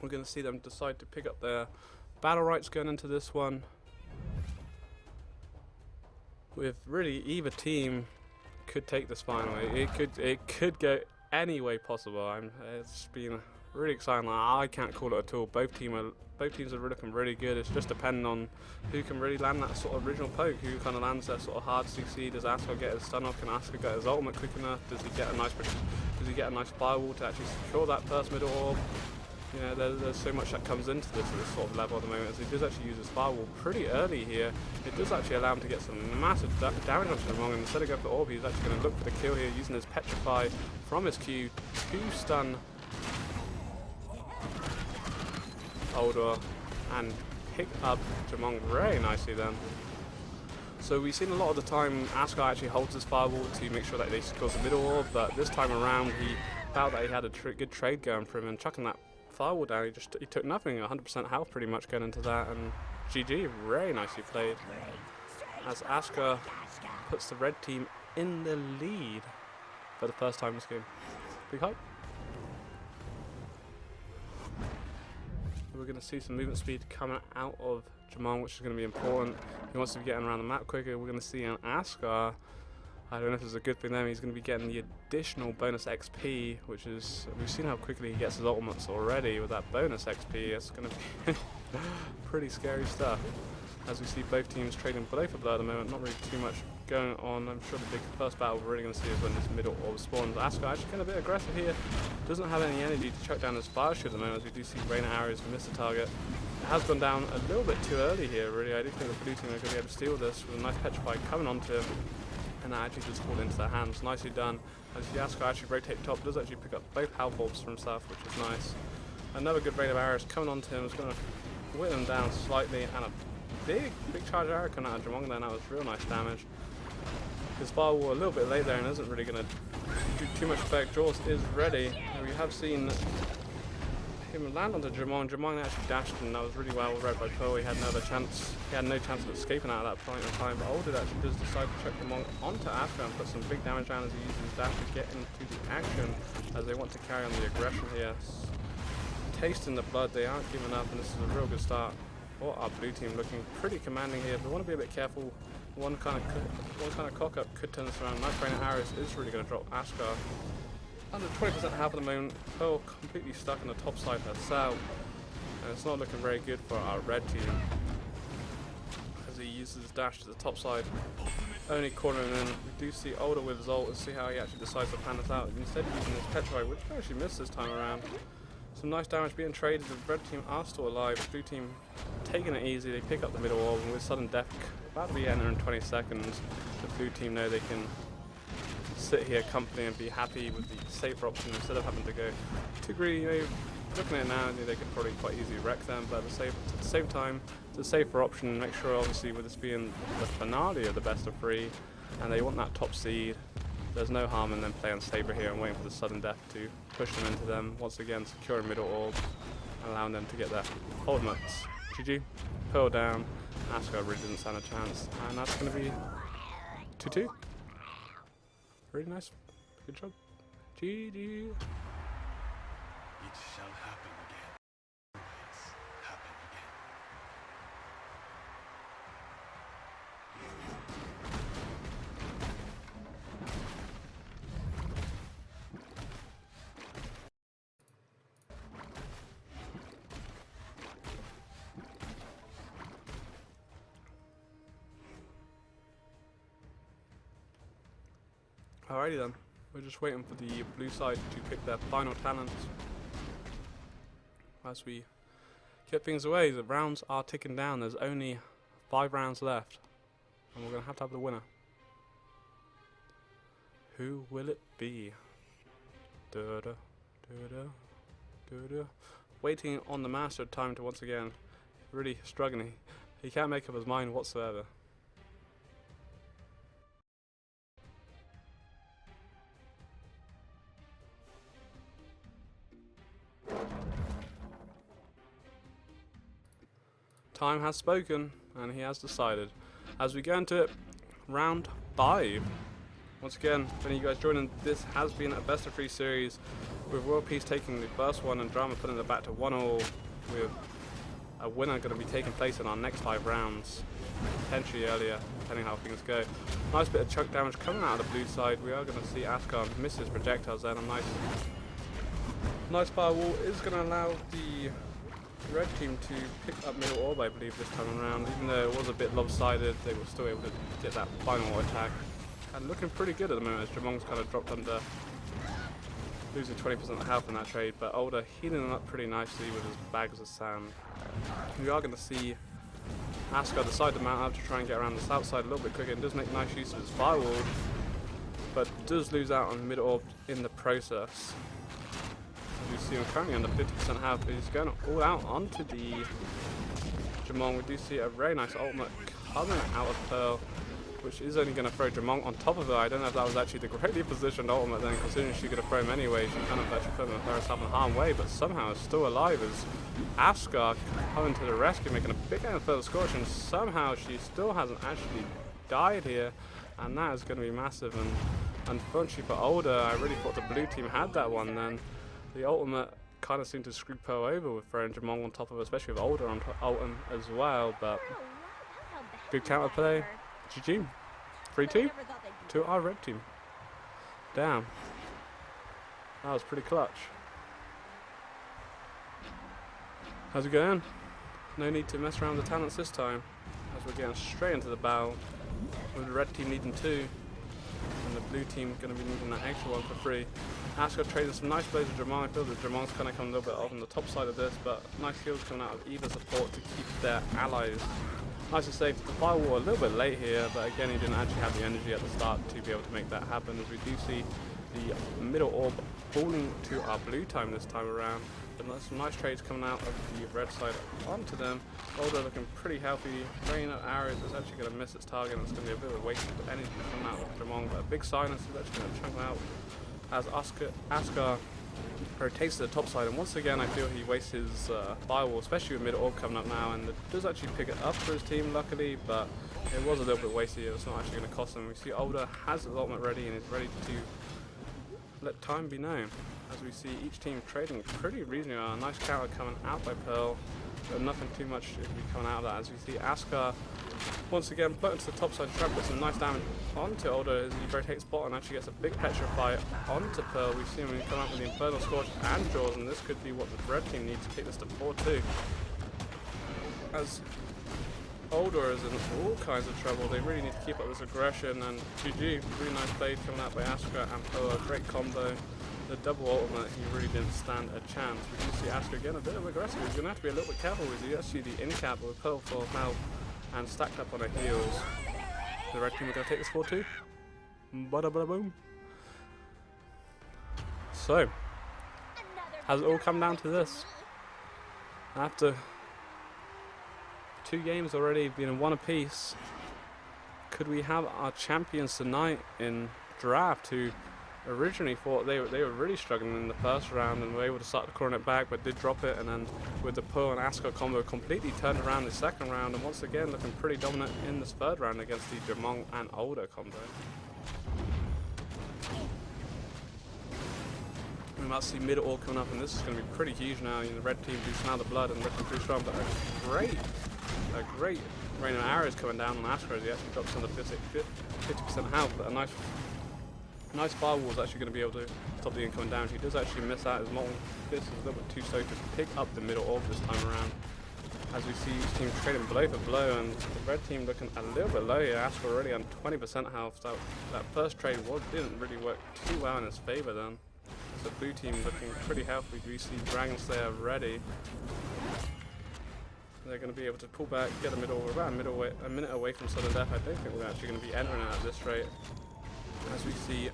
We're going to see them decide to pick up their Battlerites going into this one. With really either team could take this final. It could go any way possible. It's been really exciting. I can't call it at all. Both teams are looking really good. It's just depending on who can really land that sort of original poke, who kind of lands that sort of hard CC. Does Askar get his stun off? Can Askar get his ultimate quick enough? Does he get a nice firewall to actually secure that first middle orb? You know, there's so much that comes into this at this sort of level at the moment. As he does actually use his firewall pretty early here, it does actually allow him to get some massive damage onto him wrong. And instead of going for orb, he's actually going to look for the kill here, using his petrify from his Q to stun Older and pick up Jamong very nicely then. So we've seen a lot of the time Askar actually holds his firewall to make sure that he scores the middle orb, but this time around he felt that he had a good trade going for him, and chucking that firewall down, he took nothing, 100% health pretty much going into that, and GG, very nicely played. as Askar puts the red team in the lead for the first time this game. Big hype. We're going to see some movement speed coming out of Jamong, which is going to be important. He wants to be getting around the map quicker. We're going to see an Askar. I don't know if it's a good thing there. He's going to be getting the additional bonus XP, which is, we've seen how quickly he gets his ultimates already with that bonus XP. It's going to be pretty scary stuff. As we see both teams trading blow for blow at the moment, not really too much going on. I'm sure the big first battle we're really going to see is when this middle orb spawns. Askar actually getting a bit aggressive here. Doesn't have any energy to chuck down his fire shield at the moment, as we do see rain arrows miss the target. It has gone down a little bit too early here, really. I do think the blue team are going to be able to steal this with a nice petrify coming onto him. And that actually just fall into their hands. Nicely done. As the Askar actually rotate top, does actually pick up both health orbs for himself, which is nice. Another good rain of arrows coming onto him. It's going to whip him down slightly, and a big charge arrow coming out of Jamong there. That was real nice damage. His firewall a little bit late there and isn't really going to do too much effect. Jaws is ready. And we have seen him land onto Jamong. Jamong actually dashed, and that was really well read by Pearl. He had no chance of escaping out of that point in time. But Alder actually does decide to chuck Jamong onto Askar and put some big damage down as he uses his dash to get into the action, as they want to carry on the aggression here. Tasting the blood, they aren't giving up, and this is a real good start for our blue team, looking pretty commanding here. But we want to be a bit careful. One kind of cock up could turn this around. Nice rain of arrows is really going to drop Askar. Under 20% health at the moment. Pearl completely stuck on the top side herself, and it's not looking very good for our red team as he uses his dash to the top side, only cornering in. We do see Alder with his ult. Let's see how he actually decides to plan this out. Instead of using his petrify, which he actually missed this time around. Some nice damage being traded. The red team are still alive. The blue team taking it easy. They pick up the middle orb, and with sudden death about to be entering in 20 seconds, the blue team know they can sit here comfortably and be happy with the safer option instead of having to go too greedy. You know, looking at it now, they could probably quite easily wreck them, but at the same time, it's a safer option. Make sure, obviously, with this being the finale of the best of 3, and they want that top seed, there's no harm in them playing saber here and waiting for the sudden death to push them into them. Once again, securing middle orb, allowing them to get their ultimates. GG, Pearl down. Askar really didn't stand a chance, and that's going to be 2-2. Really nice. Good job. GG. It shall happen again. Always happen again. Alrighty then, we're just waiting for the blue side to pick their final talents. As we get things away, the rounds are ticking down. There's only 5 rounds left, and we're going to have the winner. Who will it be? Da-da, da-da, da-da. Waiting on the master time to once again, really struggling. He can't make up his mind whatsoever. Time has spoken, and he has decided. As we go into it, round 5. Once again, for any of you guys joining, this has been a best of 3 series, with WorldsPeace taking the first one and Drama putting it back to 1-all, with a winner going to be taking place in our next 5 rounds, potentially earlier, depending how things go. Nice bit of chunk damage coming out of the blue side. We are going to see Askar miss his projectiles then. A nice firewall is going to allow the red team to pick up middle orb, I believe, this time around. Even though it was a bit lopsided, they were still able to get that final attack. And looking pretty good at the moment as Jamong's kind of dropped under, losing 20% of health in that trade, but Alder healing him up pretty nicely with his bags of sand. We are going to see Askar decide to mount up to try and get around the south side a little bit quicker, and does make nice use of his firewall, but does lose out on middle orb in the process. You see him currently under 50% health, but he's going all out onto the Jamong. We do see a very nice ultimate coming out of Pearl, which is only going to throw Jamong on top of her. I don't know if that was actually the greatly positioned ultimate then, considering she could have thrown him anyway. She kind of actually put herself in harm's way, but somehow is still alive as Askar coming to the rescue, making a big end for the scorch, and somehow she still hasn't actually died here, and that is going to be massive. And unfortunately for Older, I really thought the blue team had that one then. The ultimate kind of seemed to screw Pearl over with throwing Jamong on top of, especially with Older on ultim as well, but good counterplay. GG. 3-2 to our red team. Damn. That was pretty clutch. How's it going? No need to mess around with the talents this time, as we're getting straight into the battle with the red team needing 2 and the blue team going to be needing that extra one for free. Askar trading some nice plays with Jamong. I feel that Jamong's kind of coming a little bit off on the top side of this, but nice heals coming out of either support to keep their allies nice and safe. The firewall a little bit late here, but again he didn't actually have the energy at the start to be able to make that happen, as we do see the middle orb falling to our blue time this time around. But there's some nice trades coming out of the red side onto them. Older looking pretty healthy. Rain of arrows is actually going to miss its target, and it's going to be a bit of a waste of energy coming out with Jamong, but a big silence is actually going to chunk out as Askar rotates to the top side, and once again I feel he wastes his firewall, especially with mid orb coming up now, and it does actually pick it up for his team luckily, but it was a little bit wasted. It's not actually going to cost him. We see Older has his ultimate ready and is ready to let time be known, as we see each team trading pretty reasonably. A nice counter coming out by Pearl, but nothing too much should be coming out of that, as we see Askar once again floating to the top side, trying to put some nice damage onto Older as he rotates bot and actually gets a big petrify onto Pearl. We've seen him come up with the Infernal Scorch and Jaws, and this could be what the red team needs to take this to 4-2. As Older is in all kinds of trouble, they really need to keep up this aggression, and GG, really nice play coming out by Askar and Pearl, a great combo. The double ultimate, he really didn't stand a chance. We do see Askar again a bit of aggressive. He's going to have to be a little bit careful with it. You see the in cap with Pearl full health and stacked up on her heels. The red team are going to take this 4-2. Bada bada boom. So, has it all come down to this? After 2 games already being 1 apiece, could we have our champions tonight in draft, who originally thought they were really struggling in the first round and were able to start to corner it back, but did drop it, and then with the Pearl and Askar combo completely turned around in the second round, and once again looking pretty dominant in this third round against the Jamong and Older combo. We might see mid all coming up, and this is going to be pretty huge now. You know, the red team do smell the blood and looking pretty strong, but a great rain of arrows coming down on Askar as he actually drops under 50% health, but a nice firewall is actually going to be able to stop the incoming damage. He does actually miss out his molten fist is a little bit too slow to pick up the middle orb this time around, as we see each team trading blow for blow, and the red team looking a little bit low here. Askar already on 20% health, so that first trade didn't really work too well in his favor then. So blue team looking pretty healthy. We see Dragon Slayer ready. They're going to be able to pull back, get a middle orb about a minute away from sudden death. I don't think we're actually going to be entering it at this rate. As we see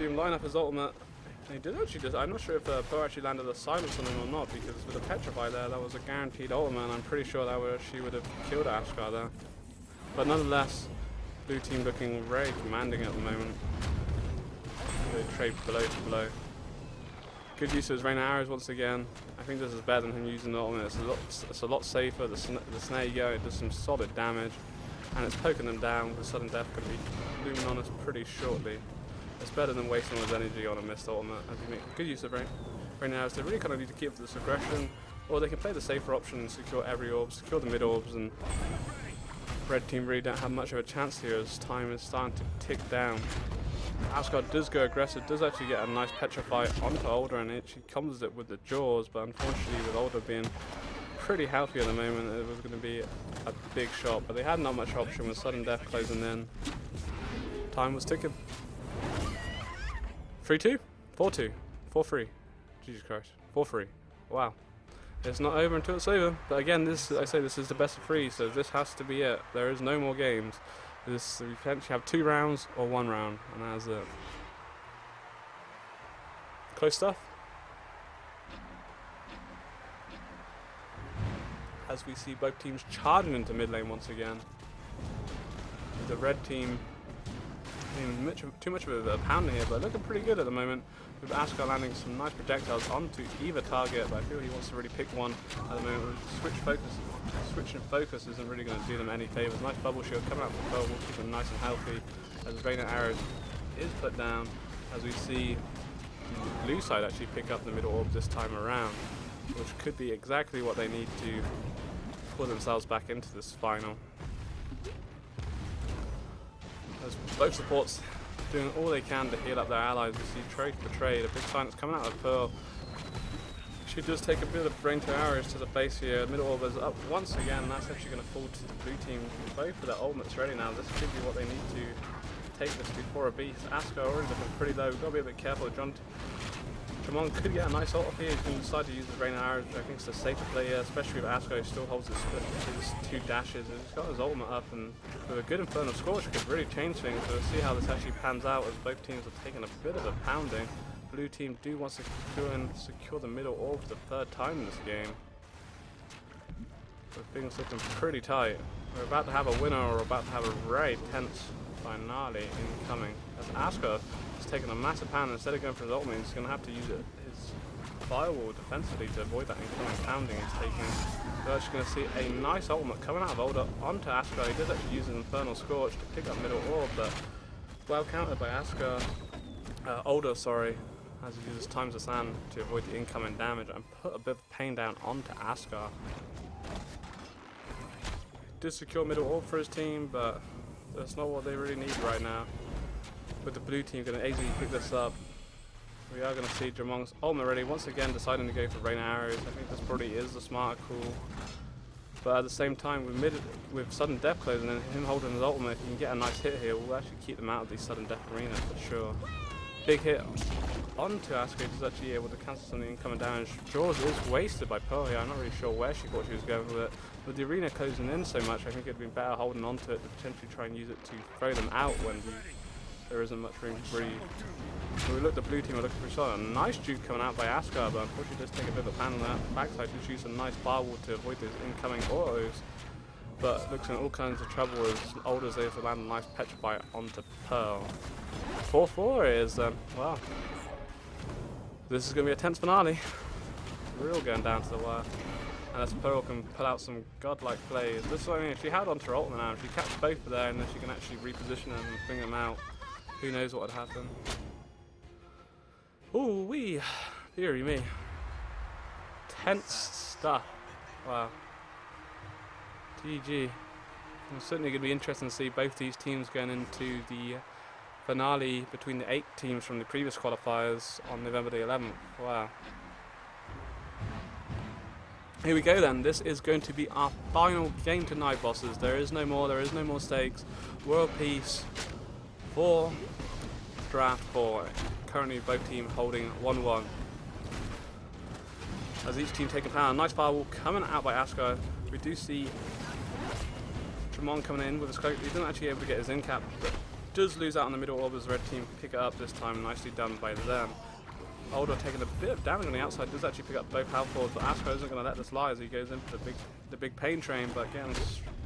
him line up his ultimate. And he did actually I'm not sure if Pearl actually landed a silence on him or not, because with a petrify there, that was a guaranteed ultimate, and I'm pretty sure that she would have killed Askar there. But nonetheless, blue team looking very commanding at the moment. They trade blow for blow. Good use of his rain arrows once again. I think this is better than him using the ultimate. It's a lot safer. The snare go, it does some solid damage, and it's poking them down with sudden death going to be looming on us pretty shortly. It's better than wasting all his energy on a missed ultimate, as you make good use of rain arrows. They really kind of need to keep up this aggression, or they can play the safer option and secure every orb, secure the mid orbs, and red team really don't have much of a chance here as time is starting to tick down. Askar does go aggressive, does actually get a nice petrify onto Older, and she comes it with the jaws, but unfortunately with Older being pretty healthy at the moment, it was going to be a big shot, but they had not much option with sudden death closing in. Time was ticking. 3-2? 4-2? 4-3? Jesus Christ. 4-3. Wow. It's not over until it's over, but again, I say this is the best of 3, so this has to be it. There is no more games. We potentially have 2 rounds or 1 round, and that's it. Close stuff. As we see both teams charging into mid lane once again. The red team too much of a pounding here, but looking pretty good at the moment, with Askar landing some nice projectiles onto either target, but I feel he wants to really pick one at the moment. Switching focus isn't really going to do them any favours. Nice bubble shield coming out from Pearl will keep them nice and healthy, as Rain and Arrows is put down, as we see the blue side actually pick up the middle orb this time around, which could be exactly what they need to pull themselves back into this final. As both supports doing all they can to heal up their allies. We see trade for trade, a big silence coming out of Pearl. She does take a bit of brain to arrows to the face here. Middle orb is up once again, and that's actually going to fall to the blue team. Both of their ultimates ready now. This could be what they need to take this before a beast. Askar already looking pretty low. We've got to be a bit careful. Jamon could get a nice ult off here. He can decide to use his rain and arrows, which I think is the safer play here, especially with Askar, who still holds his 2 dashes. And he's got his ultimate up, and with a good Infernal Scorch, could really change things. We'll see how this actually pans out, as both teams are taking a bit of a pounding. Blue team do want to secure the middle orb for the 3rd time in this game. So things looking pretty tight. We're about to have a winner, or we're about to have a very tense finale incoming. As Askar is taking a massive pound, instead of going for his ultimate, he's going to have to use his firewall defensively to avoid that incoming pounding he's taking. We're actually going to see a nice ultimate coming out of Older onto Askar. He does actually use an Infernal Scorch to pick up middle orb, but well countered by Askar. Older, sorry, as he uses Times the Sand to avoid the incoming damage and put a bit of pain down onto Askar. Did secure middle orb for his team, but that's not what they really need right now. With the blue team going to easily pick this up, we are going to see Jamon's ultimate ready, once again deciding to go for rain arrows. I think this probably is the smarter call. But at the same time, with sudden death closing and him holding his ultimate, if he can get a nice hit here, we'll actually keep them out of these sudden death arenas for sure. Big hit onto Askar, who's actually able to cancel some of the incoming damage. Jaws is wasted by Pearl here. I'm not really sure where she thought she was going with it. With the arena closing in so much, I think it'd been better holding onto it to potentially try and use it to throw them out when there isn't much room to breathe. So we look at the blue team, we're looking for a shot. A nice juke coming out by Askar, but unfortunately does take a bit of a pan on that backside. Just use a nice firewall to avoid those incoming autos. But looks in all kinds of trouble as Older is able to land a nice Petrify onto Pearl. 4-4 is, well, this is going to be a tense finale. Real going down to the wire. And as Pearl can pull out some godlike plays. This is what I mean, if she had onto her ultimate now, if she catches both of there and then she can actually reposition them and bring them out, who knows what would happen. Ooh wee, dearie me. Tense stuff. Wow. GG. It's certainly going to be interesting to see both these teams going into the finale between the 8 teams from the previous qualifiers on November the 11th. Wow. Here we go then. This is going to be our final game tonight, bosses. There is no more stakes. WorldsPeace 4, Draft 4. Currently both teams holding 1-1. As each team taking power. Nice firewall coming out by Askar. We do see Jamon coming in with his cloak. He isn't actually able to get his in cap, but does lose out on the middle orb as the red team pick it up this time. Nicely done by them. Older taking a bit of damage on the outside, does actually pick up both health boards, but Askar isn't going to let this lie as he goes in for the big pain train, but again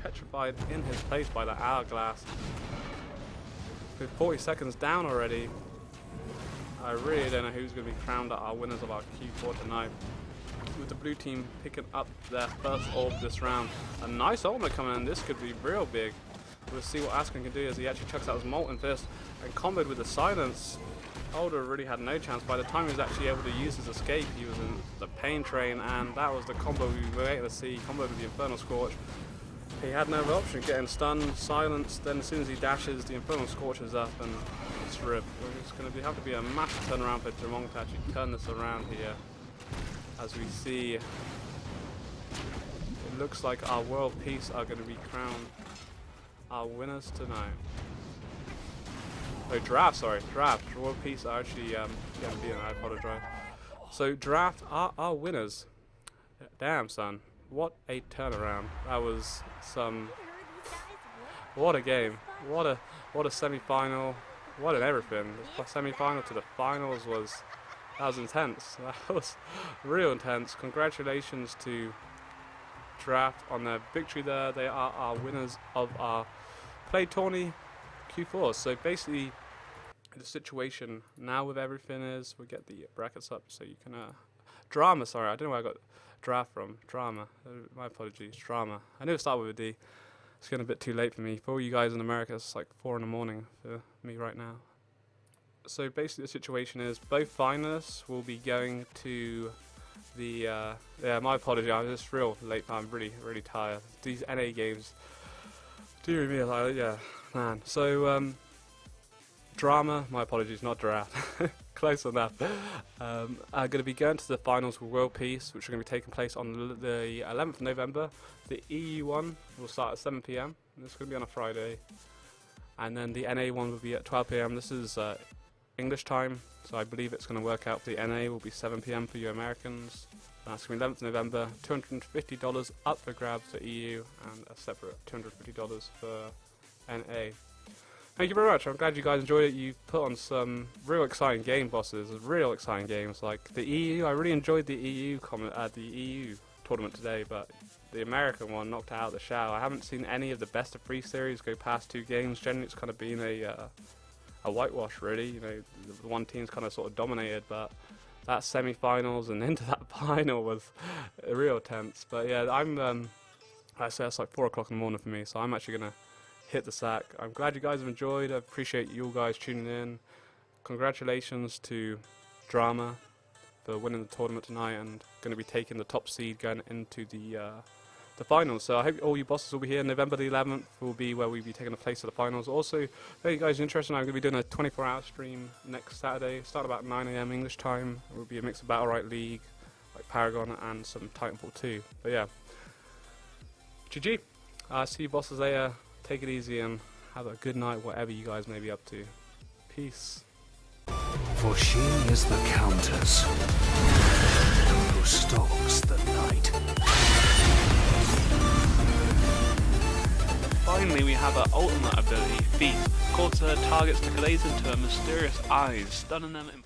petrified in his place by that hourglass. With 40 seconds down already, I really don't know who's going to be crowned our winners of our Q4 tonight. With the blue team picking up their first orb this round. A nice ultimate coming in, this could be real big. We'll see what Askar can do as he actually chucks out his Molten Fist and comboed with the silence. Older really had no chance. By the time he was actually able to use his escape, he was in the pain train, and that was the combo we were able to see. Combo with the Infernal Scorch. He had no other option, getting stunned, silenced, then as soon as he dashes, the Infernal Scorch is up and it's ripped. It's going to have to be a massive turnaround for Jamon to actually turn this around here. As we see, it looks like our WorldsPeace are going to be crowned our winners tonight. Oh, Draft. WorldsPeace are actually getting beaten, I apologize. So Draft are our winners. Damn, son. What a turnaround. That was some... What a game. What a semi-final. What an everything. The semi-final to the finals was... That was intense. That was real intense. Congratulations to Draft on their victory there. They are our winners of our PlayTourney 2-4. So basically, the situation now with everything is we get the brackets up so you can drama. Sorry, I don't know where I got draft from. Drama. My apologies. Drama. I knew it started with a D. It's getting a bit too late for me. For all you guys in America, it's like 4 in the morning for me right now. So basically, the situation is both finalists will be going to the. Yeah, my apology. I'm just real late. I'm really tired. These NA games. Do me like yeah, man. So drama. My apologies, not draft. Close enough. I'm going to be going to the finals with WorldsPeace, which are going to be taking place on the 11th of November. The EU one will start at 7 PM. It's going to be on a Friday. And then the NA one will be at 12 PM. This is English time, so I believe it's going to work out for the NA will be 7 PM for you Americans. That's going to be 11th of November. $250 up for grabs for EU and a separate $250 for NA. Thank you very much. I'm glad you guys enjoyed it. You put on some real exciting game bosses, real exciting games like the EU. I really enjoyed the EU tournament today, but the American one knocked out of the shower. I haven't seen any of the best of 3 series go past 2 games. Generally, it's kind of been a whitewash, really. You know, the one team's kind of sort of dominated, but that semi-finals and into that final was real tense. But yeah, I say it's like 4 o'clock in the morning for me, so I'm actually gonna hit the sack. I'm glad you guys have enjoyed. I appreciate you guys tuning in. Congratulations to Drama for winning the tournament tonight and going to be taking the top seed going into the finals. So I hope all you bosses will be here. November the 11th will be where we'll be taking the place of the finals. Also, if you guys are interested, I'm going to be doing a 24-hour stream next Saturday, start about 9 AM English time. It will be a mix of Battlerite League, like Paragon, and some Titanfall 2. But yeah, GG. See you bosses later. Take it easy and have a good night, whatever you guys may be up to. Peace. For she is the Countess who stalks the night. Finally, we have her ultimate ability, Feast. Causes her targets to glaze into her mysterious eyes, stunning them in